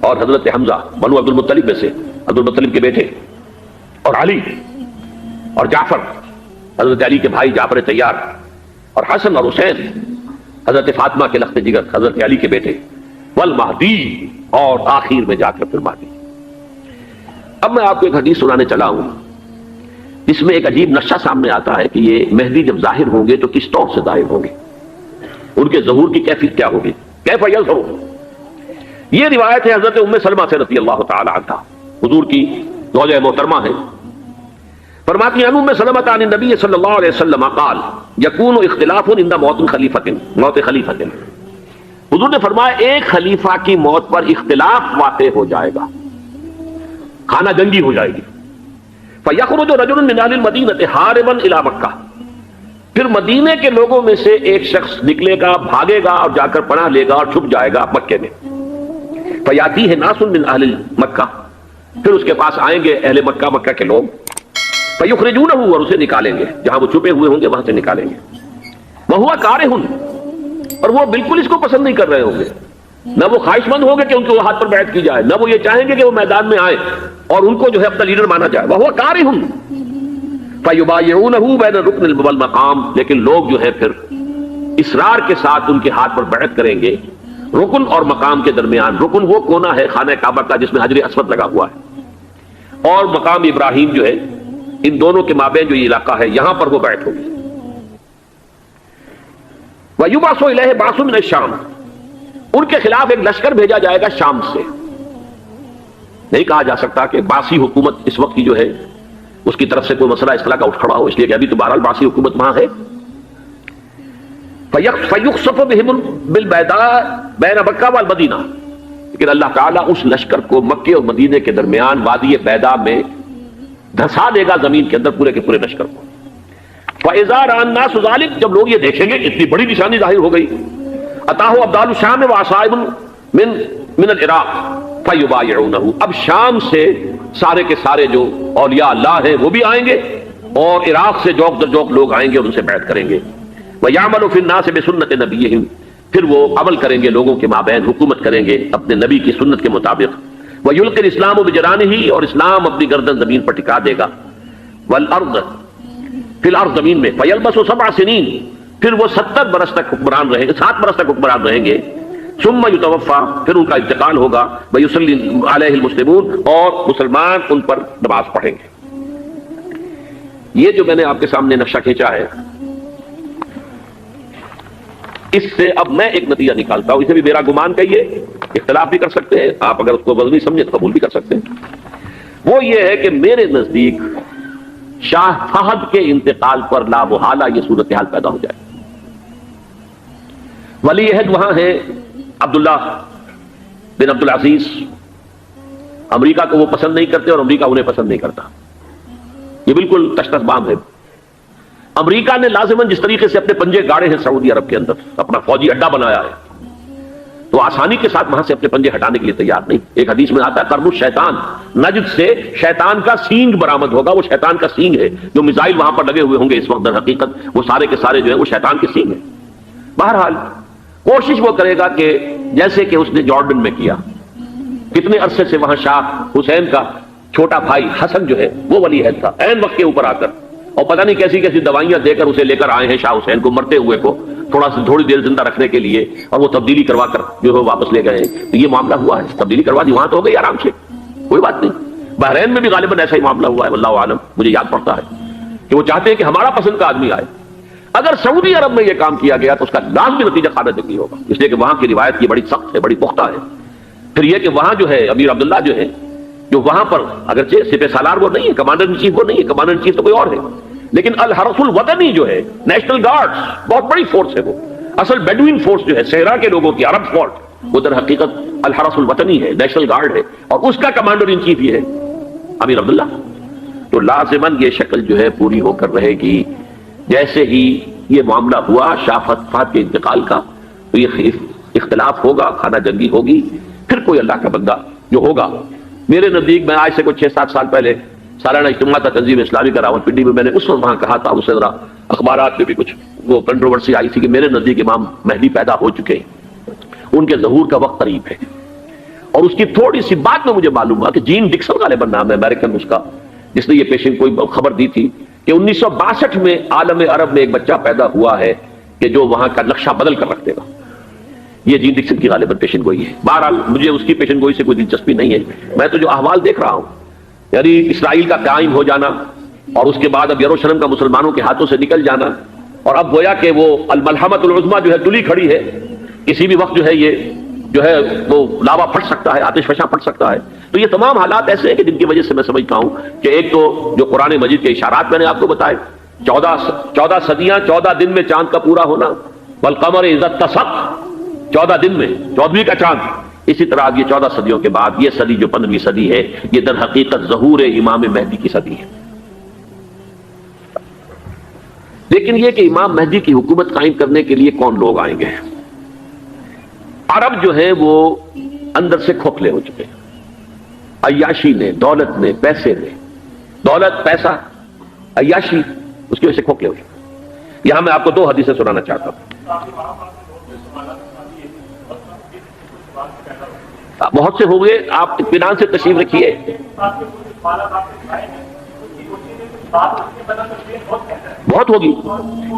اور حضرت حمزہ بنو عبد المطلب میں سے، عبد المطلب کے بیٹے، اور علی اور جعفر حضرت علی کے بھائی جعفر طیار، اور حسن اور حسین حضرت فاطمہ کے لخت جگر حضرت علی کے بیٹے، والمہدی، اور آخر میں جا کر پھر مہدی. اب میں آپ کو ایک حدیث سنانے چلا ہوں، اس میں ایک عجیب نقشہ سامنے آتا ہے کہ یہ مہدی جب ظاہر ہوں گے تو کس طور سے ظاہر ہوں گے، ان کے ظہور کی کیفیت کیا ہوگی، کیف یظہر. یہ روایت ہے حضرت ام سلمہ سے رضی اللہ تعالی عنہا، حضور کی زوجہ محترمہ ہے. فرماتی ہیں ام سلمہ عن النبی صلی اللہ علیہ وسلم قال یکون اختلاف عند موت خلیفۃ. حضور نے فرمایا ایک خلیفہ کی موت پر اختلاف واقع ہو جائے گا، خانہ جنگی ہو جائے گی. فیخرج رجل من اہل المدینہ حاربا الی مکہ، پھر مدینے کے لوگوں میں سے ایک شخص نکلے گا، بھاگے گا اور جا کر پناہ لے گا اور چھپ جائے گا مکے میں. فیاتیہ ناس من اہل مکہ، پھر اس کے پاس آئیں گے اہل مکہ، مکہ کے لوگ، فیخرجونہ، اور اسے نکالیں گے، جہاں وہ چھپے ہوئے ہوں گے وہاں سے نکالیں گے. وہو کارہ، اور وہ بالکل اس کو پسند نہیں کر رہے ہوں گے، نہ وہ خواہش مند ہوں گے کہ ان کو ہاتھ پر بیعت کی جائے، نہ وہ یہ چاہیں گے کہ وہ میدان میں آئے اور ان کو جو ہے اپنا لیڈر مانا جائے. وہو کارہ فیبایعونہ بین الرکن والمقام، لیکن لوگ جو ہے پھر اصرار کے ساتھ ان کے ہاتھ پر بیعت کریں گے رکن اور مقام کے درمیان. رکن وہ کونا ہے خانہ کعبہ کا جس میں حجر اسود لگا ہوا ہے، اور مقام ابراہیم جو ہے، ان دونوں کے مابین جو یہ علاقہ ہے یہاں پر وہ بیعت ہوگی. وَيُبْعَثُ إِلَيْهِ بَعْثٌ مِنَ الشَّامِ، ان کے خلاف ایک لشکر بھیجا جائے گا شام سے. نہیں کہا جا سکتا کہ باسی حکومت اس وقت کی جو ہے اس کی طرف سے کوئی مسئلہ اس طرح کا اٹھ کھڑا ہو، اس لیے کہ ابھی تو بہرحال باسی حکومت وہاں ہے. فَيُخْسَفُ بِهِمْ بِالْبَيْضَاءِ بَيْنَ مَكَّةَ وَالْمَدِينَةِ، لیکن اللہ تعالیٰ اس لشکر کو مکے اور مدینے کے درمیان وادی بیضاء میں دھسا دے گا زمین کے اندر پورے کے پورے لشکر کو. فَإِذَا رَأَى النَّاسُ ذَلِكَ، جب لوگ یہ دیکھیں گے اتنی بڑی نشانی ظاہر ہو گئی، أَتَاهُ أَبْدَالُ الشَّامِ وَعَصَائِبٌ مِنَ الْعِرَاقِ فَيُبَايِعُونَهُ، اب شام سے سارے کے سارے جو اولیاء اللہ ہیں وہ بھی آئیں گے، اور عراق سے جوک در جوک لوگ آئیں گے اور ان سے بیعت کریں گے. وَيَعْمَلُ فِي النَّاسِ بِسُنَّةِ نَبِيِّهِمْ، پھر وہ عمل کریں گے لوگوں کے مابین، حکومت کریں گے اپنے نبی کی سنت کے مطابق. وَيُلْقِي الْإِسْلَامُ بِجَرَانِهِ، اور اسلام اپنی گردن زمین پر ٹکا دے گا. وَالْأَرْضَ فِي الْأَرْضِ، زمین میں. فَيَلْبَسُ 7 سنین، پھر وہ 70 برس تک حکمران رہیں گے، 7 برس تک حکمران رہیں گے. ثم یتوفا، پھر ان کا انتقال ہوگا. ویصلی علیہ المسلمون، اور مسلمان ان پر نماز پڑھیں گے. یہ جو میں نے آپ کے سامنے نقشہ کھینچا ہے، اس سے اب میں ایک نتیجہ نکالتا ہوں. اسے بھی میرا گمان کہیے، اختلاف بھی کر سکتے ہیں آپ، اگر اس کو وزنی سمجھے تو قبول بھی کر سکتے ہیں. وہ یہ ہے کہ میرے نزدیک شاہ فہد کے انتقال پر لا محالہ یہ صورتحال پیدا ہو جائے. ولی عہد وہاں ہے عبداللہ بن عبدالعزیز. امریکہ کو وہ پسند نہیں کرتے اور امریکہ انہیں پسند نہیں کرتا. یہ بالکل تشخص بام ہے. امریکہ نے لازماً جس طریقے سے اپنے پنجے گاڑے ہیں سعودی عرب کے اندر، اپنا فوجی اڈا بنایا ہے، تو آسانی کے ساتھ وہاں سے اپنے پنجے ہٹانے کے لیے تیار نہیں. ایک حدیث میں آتا ہے قرن الشیطان، نجد سے شیطان کا سینگ برآمد ہوگا. وہ شیطان کا سینگ ہے. جو میزائل وہاں پر لگے ہوئے ہوں گے اس وقت در حقیقت وہ سارے کے سارے جو ہے وہ شیطان کے سینگ ہیں. بہرحال کوشش وہ کرے گا کہ جیسے کہ اس نے جارڈن میں کیا، کتنے عرصے سے وہاں شاہ حسین کا چھوٹا بھائی حسن جو ہے وہ ولی عہد تھا، عین وقت کے اوپر آ کر، اور پتہ نہیں کیسی کیسی دوائیاں دے کر اسے لے کر آئے ہیں شاہ حسین کو، مرتے ہوئے کو تھوڑی دیر زندہ رکھنے کے لیے، اور وہ تبدیلی کروا کر جو ہے واپس لے گئے ہیں. تو یہ معاملہ ہوا ہے، تبدیلی کروا دی، وہاں تو ہو گئی آرام سے، کوئی بات نہیں. بحرین میں بھی غالباً ایسا ہی معاملہ ہوا ہے، واللہ عالم. مجھے یاد پڑتا ہے کہ وہ چاہتے ہیں کہ ہمارا پسند کا آدمی آئے. اگر سعودی عرب میں یہ کام کیا گیا تو اس کا لازمی نتیجہ خالد کی ہوگا، اس لیے کہ وہاں کی روایت کی بڑی سخت ہے، بڑی پختہ ہے. پھر یہ کہ وہاں جو ہے امیر عبداللہ جو ہے، جو وہاں پر اگرچہ سپہ سالار وہ نہیں ہے، کمانڈر ان چیف وہ نہیں ہے، کمانڈر ان چیف تو کوئی اور ہے، لیکن الحرس الوطنی جو ہے، نیشنل گارڈز، بہت بڑی فورس ہے. وہ اصل بیڈوین فورس جو ہے صحرا کے لوگوں کی، عرب فورس، وہ در حقیقت الحرس الوطنی ہے، نیشنل گارڈ ہے، اور اس کا کمانڈر ان چیف یہ ہے امیر عبداللہ. تو لازماً یہ شکل جو ہے پوری ہو کر رہے گی. جیسے ہی یہ معاملہ ہوا شاہ فہد کے انتقال کا، تو یہ اختلاف ہوگا، خانہ جنگی ہوگی. پھر کوئی اللہ کا بندہ جو ہوگا، میرے نزدیک، میں آج سے کوئی 6-7 سال پہلے سالانہ اجتماع تھا تنظیم اسلامی کا راولپنڈی میں، میں نے اس وقت وہاں کہا تھا، اس سے ذرا اخبارات میں بھی کچھ وہ کنٹروورسی آئی تھی کہ میرے نزدیک امام مہدی پیدا ہو چکے ہیں، ان کے ظہور کا وقت قریب ہے. اور اس کی تھوڑی سی بات میں مجھے معلوم ہوا کہ جین ڈکسن غالباً نام ہے امریکن اس کا، جس نے یہ پیشن کوئی خبر دی تھی کہ 1962 میں عالم عرب میں ایک بچہ پیدا ہوا ہے کہ جو وہاں کا نقشہ بدل کر رکھ دے گا. یہ جین ڈکسن کی غالباً پیشن گوئی ہے. بہرحال مجھے اس کی پیشن گوئی سے کوئی دلچسپی نہیں ہے. میں تو جو احوال دیکھ رہا ہوں، یعنی اسرائیل کا قائم ہو جانا، اور اس کے بعد اب یروشلم کا مسلمانوں کے ہاتھوں سے نکل جانا، اور اب گویا کہ وہ الملحمۃ العظمیٰ جو ہے تلی کھڑی ہے، کسی بھی وقت جو ہے یہ جو ہے وہ لاوا پھٹ سکتا ہے، آتش فشاں پھٹ سکتا ہے. تو یہ تمام حالات ایسے ہیں کہ جن کی وجہ سے میں سمجھتا ہوں کہ ایک تو جو قرآن مجید کے اشارات میں نے آپ کو بتائے، 14 صدیاں، 14 دن میں چاند کا پورا ہونا، والقمر اذا اتسق، 14 دن میں 14ویں کا چاند. اسی طرح یہ 14 صدیوں کے بعد یہ صدی جو 15ویں صدی ہے، یہ در حقیقت ظہور امام مہدی کی صدی ہے. لیکن یہ کہ امام مہدی کی حکومت قائم کرنے کے لیے کون لوگ آئیں گے؟ عرب جو ہیں وہ اندر سے کھوکھلے ہو چکے ہیں، عیاشی نے، دولت نے، پیسے نے، دولت، پیسہ، عیاشی، اس کی وجہ سے کھوکھلے ہو چکے. یہاں میں آپ کو 2 حدیثیں سنانا چاہتا ہوں. بہت سے ہوئے، آپ اطمینان سے تشریف رکھیے. بہت ہوگی،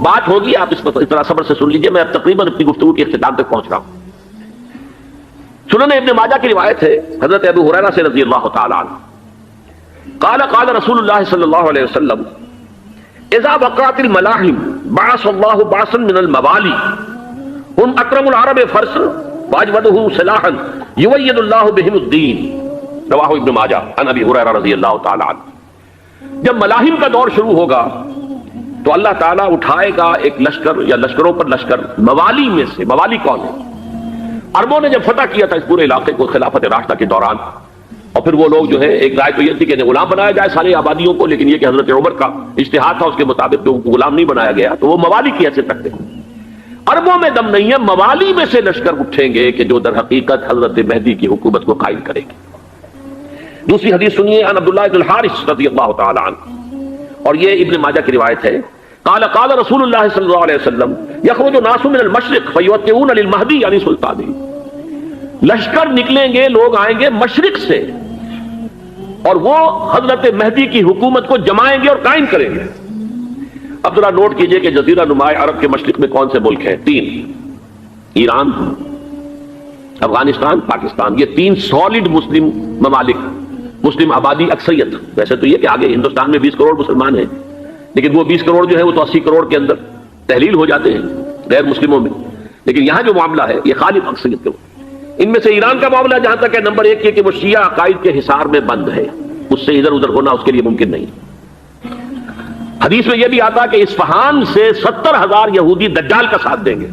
بات ہوگی، آپ اس طرح صبر سے سن لیجئے. میں اب تقریباً اپنی گفتگو کے اختتام تک پہنچ رہا ہوں. سنن ابن ماجہ کی روایت ہے حضرت ابو ہریرہ سے رضی اللہ تعالی عنہ، قال قال رسول اللہ صلی اللہ علیہ وسلم اذا وقعت الملاحم بعث اللہ بعثا من الموالی هم اکرم العرب فرسا واجودہ سلاحا یوید اللہ بہم الدین. رواہ ابن ماجہ عن ابی ہریرہ رضی اللہ تعالی عنہ. جب ملاحم کا دور شروع ہوگا تو اللہ تعالیٰ اٹھائے گا ایک لشکر یا لشکروں پر لشکر موالی میں سے. موالی کون ہے؟ عربوں نے جب فتح کیا تھا اس پورے علاقے کو خلافت راشدہ کے دوران، اور پھر وہ لوگ جو ہے، ایک رائے تو یہ تھی کہ غلام بنایا جائے ساری آبادیوں کو، لیکن یہ کہ حضرت عمر کا اجتہاد تھا، اس کے مطابق تو غلام نہیں بنایا گیا، تو وہ موالی کی حیثیت رکھتے ہیں. عربوں میں دم نہیں ہے، موالی میں سے لشکر اٹھیں گے کہ جو در حقیقت حضرت مہدی کی حکومت کو قائم کرے گی. دوسری حدیث سنیے عن عبداللہ بن الحارث رضی اللہ تعالی عنہ، اور یہ ابن ماجہ کی روایت ہے. قال قال رسول اللہ صلی اللہ علیہ وسلم یخرج ناس من المشرق فیوطئون للمہدی یعنی سلطانی. لشکر نکلیں گے، لوگ آئیں گے مشرق سے، اور وہ حضرت مہدی کی حکومت کو جمائیں گے اور قائم کریں گے. اب ذرا نوٹ کیجئے کہ جزیرہ نما عرب کے مشرق میں کون سے ملک ہیں؟ 3: ایران، افغانستان، پاکستان. یہ 3 سالڈ مسلم ممالک، مسلم آبادی اکثریت. ویسے تو یہ کہ آگے ہندوستان میں 20 کروڑ مسلمان ہیں، لیکن وہ 20 کروڑ جو ہے وہ تو 80 کروڑ کے اندر تحلیل ہو جاتے ہیں غیر مسلموں میں. لیکن یہاں جو معاملہ ہے یہ خالص اکثریت کے. ان میں سے ایران کا معاملہ جہاں تک ہے، نمبر 1 یہ کہ وہ شیعہ عقائد کے حصار میں بند ہے، اس سے ادھر ادھر ہونا اس کے لیے ممکن نہیں. حدیث میں یہ بھی آتا کہ اصفہان سے 70,000 یہودی دجال کا ساتھ دیں گے.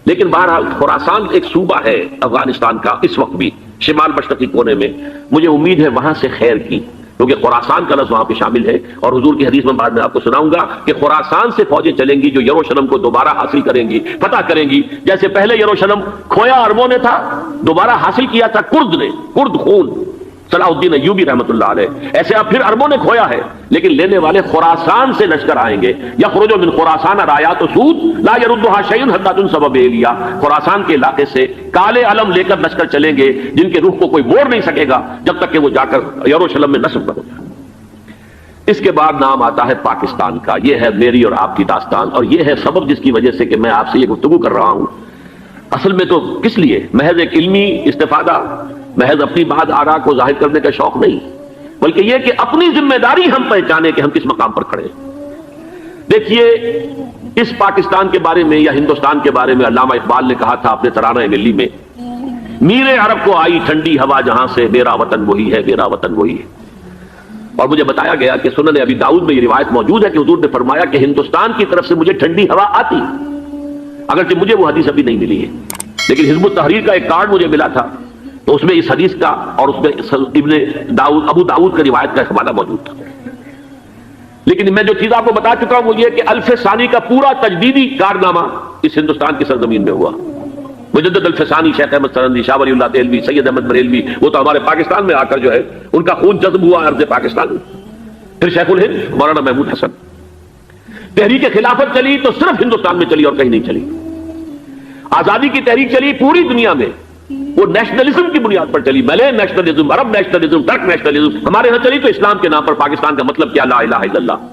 لیکن بہرحال خراسان ایک صوبہ ہے افغانستان کا اس وقت بھی شمال مشرقی کونے میں، مجھے امید ہے وہاں سے خیر کی، کیونکہ خراسان کا لفظ وہاں پہ شامل ہے. اور حضور کی حدیث میں بعد میں آپ کو سناؤں گا کہ خراسان سے فوجیں چلیں گی جو یروشلم کو دوبارہ حاصل کریں گی، فتح کریں گی. جیسے پہلے یروشلم کھویا عربوں نے تھا، دوبارہ حاصل کیا تھا کرد نے، کرد خون صلاح الدین ایوبی رحمۃ اللہ علیہ. ایسے اب پھر عربوں نے کھویا ہے، لیکن لینے والے خراسان سے لشکر آئیں گے. یخرج من خراسان رایات سود لا يردها شیء حتی تنصب بإیلیا. خراسان کے علاقے سے کالے علم لے کر لشکر چلیں گے جن کے روح کو کوئی موڑ نہیں سکے گا جب تک کہ وہ جا کر یروشلم میں نصب کرو. اس کے بعد نام آتا ہے پاکستان کا. یہ ہے میری اور آپ کی داستان، اور یہ ہے سبب جس کی وجہ سے کہ میں آپ سے یہ گفتگو کر رہا ہوں. اصل میں تو کس لیے؟ محض ایک علمی استفادہ، محض اپنی بات آراء کو ظاہر کرنے کا شوق نہیں، بلکہ یہ کہ اپنی ذمہ داری ہم پہچانے کہ ہم کس مقام پر کھڑے ہیں. دیکھیے اس پاکستان کے بارے میں یا ہندوستان کے بارے میں علامہ اقبال نے کہا تھا اپنے ترانہ ملی میں، میرے عرب کو آئی ٹھنڈی ہوا جہاں سے، میرا وطن وہی ہے، میرا وطن وہی ہے. اور مجھے بتایا گیا کہ سنن ابی داؤد میں یہ روایت موجود ہے کہ حضور نے فرمایا کہ ہندوستان کی طرف سے مجھے ٹھنڈی ہوا آتی، اگرچہ مجھے وہ حدیث ابھی نہیں ملی ہے، لیکن حزب التحریر کا ایک کارڈ مجھے ملا تھا، تو اس میں اس حدیث کا اور اس میں ابن داؤد ابو داؤد کا روایت کا حوالہ موجود تھا. لیکن میں جو چیز آپ کو بتا چکا ہوں وہ یہ کہ الف ثانی کا پورا تجدیدی کارنامہ اس ہندوستان کی سرزمین میں ہوا. مجدد الف ثانی شیخ احمد سرندی، شاہ ولی اللہ دہلوی، سید احمد بریلوی، وہ تو ہمارے پاکستان میں آ کر جو ہے ان کا خون جذب ہوا ارض پاکستان میں. پھر شیخ الہند مولانا محمود حسن. تحریک خلافت چلی تو صرف ہندوستان میں چلی اور کہیں نہیں چلی. آزادی کی تحریک چلی پوری دنیا میں، وہ نیشنلزم کی بنیاد پر چلی، ملے نیشنلزم، عرب نیشنلزم، ترک نیشنلزم. ہمارے یہاں چلی تو اسلام کے نام پر. پاکستان کا مطلب کیا؟ لا الہ الا اللہ.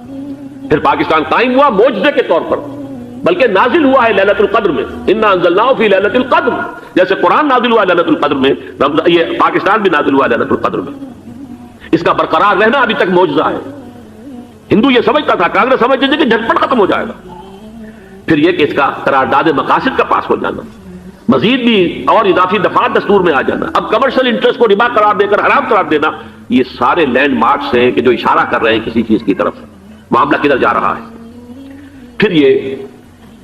پھر پاکستان قائم ہوا معجزے کے طور پر، بلکہ نازل ہوا ہے لیلۃ القدر میں. انا انزلناہ فی لیلۃ القدر، جیسے قرآن نازل ہوا ہے لیلۃ القدر میں، یہ پاکستان بھی نازل ہوا ہے لیلۃ القدر میں. اس کا برقرار رہنا ابھی تک معجزہ ہے. ہندو یہ سمجھتا تھا، کانگریس سمجھتی تھی کہ جھٹپٹ ختم ہو جائے گا. پھر یہ کہ اس کا قرارداد مقاصد کا پاس ہو جانا، مزید بھی اور اضافی دفعات دستور میں آ جانا، اب کمرشل انٹرسٹ کو ربا قرار دے کر حرام قرار دینا، یہ سارے لینڈ مارکس ہیں کہ جو اشارہ کر رہے ہیں کسی چیز کی طرف، معاملہ کدھر جا رہا ہے. پھر یہ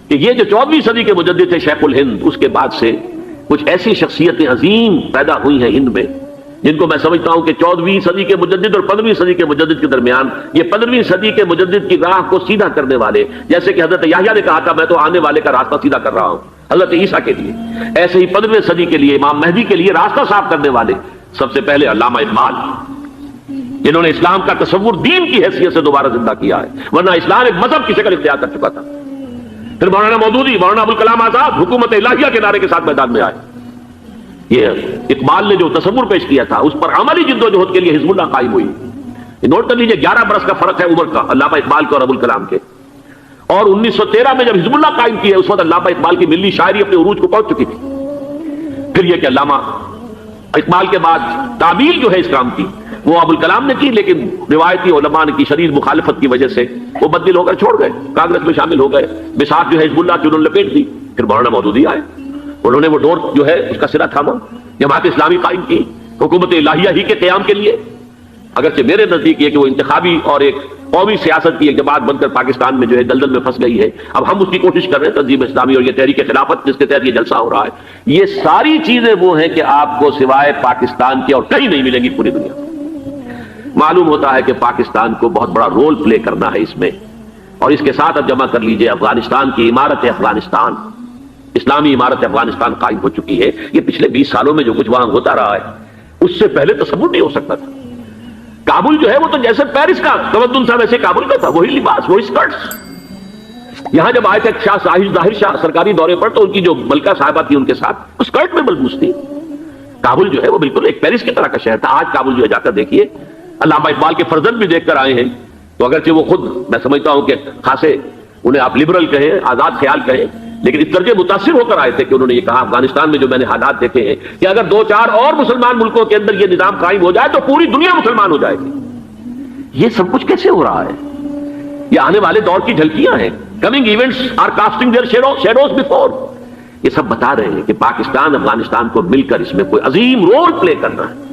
کہ یہ جو 14ویں صدی کے مجدد تھے شیخ الہند، اس کے بعد سے کچھ ایسی شخصیتیں عظیم پیدا ہوئی ہیں ہند میں جن کو میں سمجھتا ہوں کہ 14ویں صدی کے مجدد اور 15ویں صدی کے مجدد کے درمیان یہ 15ویں صدی کے مجدد کی راہ کو سیدھا کرنے والے، جیسے کہ حضرت یحییٰ نے کہا تھا میں تو آنے والے کا راستہ سیدھا کر رہا ہوں حضرت عیسیٰ کے لیے، ایسے ہی 15ویں صدی کے لیے امام مہدی کے لیے راستہ صاف کرنے والے سب سے پہلے علامہ اقبال، جنہوں نے اسلام کا تصور دین کی حیثیت سے دوبارہ زندہ کیا ہے، ورنہ اسلام ایک مذہب کی شکل اختیار کر چکا تھا. پھر مولانا مودودی، مولانا ابوالکلام آزاد حکومت الہیہ کے نعرے کے ساتھ میدان میں آئے. یہ اقبال نے جو تصور پیش کیا تھا اس پر عملی جد و جہد کے لیے حزب اللہ قائم ہوئی. نوٹ کر لیجیے 11 برس کا فرق ہے عمر کا علامہ اقبال کے اور ابوالکلام کے. اور 1913 میں جب حزب اللہ قائم کی ہے اس وقت علامہ اقبال کی ملی شاعری اپنے عروج کو پہنچ چکی تھی. پھر یہ کہ علامہ اقبال کے بعد تعمیل جو ہے اس کام کی وہ ابوالکلام نے کی، لیکن روایتی علماء کی شدید مخالفت کی وجہ سے وہ بدل ہو کر چھوڑ گئے، کانگریس میں شامل ہو گئے. بساط جو ہے حزب اللہ کی انہوں نے لپیٹ دی. پھر مولانا مودودی آئے، انہوں نے وہ ڈور جو ہے اس کا سرا تھاما، جماعت اسلامی قائم کی حکومت الہیہ ہی کے قیام کے لیے. اگرچہ میرے نزدیک یہ کہ وہ انتخابی اور ایک قومی سیاست کی ایک جماعت بن کر پاکستان میں جو ہے دلدل میں پھنس گئی ہے. اب ہم اس کی کوشش کر رہے ہیں تنظیم اسلامی اور یہ تحریک خلافت جس کے تحت یہ جلسہ ہو رہا ہے. یہ ساری چیزیں وہ ہیں کہ آپ کو سوائے پاکستان کے اور کہیں نہیں ملیں گی پوری دنیا. معلوم ہوتا ہے کہ پاکستان کو بہت بڑا رول پلے کرنا ہے اس میں. اور اس کے ساتھ اب جمع کر لیجئے افغانستان کی عمارت افغانستان، اسلامی عمارت افغانستان قائم ہو چکی ہے. یہ پچھلے 20 سالوں میں جو کچھ وہاں ہوتا رہا ہے اس سے پہلے تصور نہیں ہو سکتا تھا. کابل جو ہے وہ تو جیسے پیرس کا تمدن تھا ویسے کابل کا تھا، وہی لباس، وہی سکرٹس. یہاں جب آئے تھے شاہ ظاہر شاہ سرکاری دورے پر تو ان کی جو ملکہ صاحبہ تھی ان کے ساتھ اسکرٹ میں ملبوس تھی. کابل جو ہے وہ بالکل ایک پیرس کی طرح کا شہر تھا. آج کابل جو ہے جا کر دیکھیے، علامہ اقبال کے فرزند بھی دیکھ کر آئے ہیں تو اگرچہ وہ خود میں سمجھتا ہوں کہ خاصے انہیں آپ لبرل کہیں، آزاد خیال کہیں، لیکن اس درجے متاثر ہو کر آئے تھے کہ انہوں نے یہ کہا افغانستان میں جو میں نے حالات دیکھے ہیں کہ اگر 2-4 اور مسلمان ملکوں کے اندر یہ نظام قائم ہو جائے تو پوری دنیا مسلمان ہو جائے گی۔ یہ سب کچھ کیسے ہو رہا ہے؟ یہ آنے والے دور کی جھلکیاں ہیں۔ Coming events are casting their shadows before. یہ سب بتا رہے ہیں کہ پاکستان افغانستان کو مل کر اس میں کوئی عظیم رول پلے کرنا ہے۔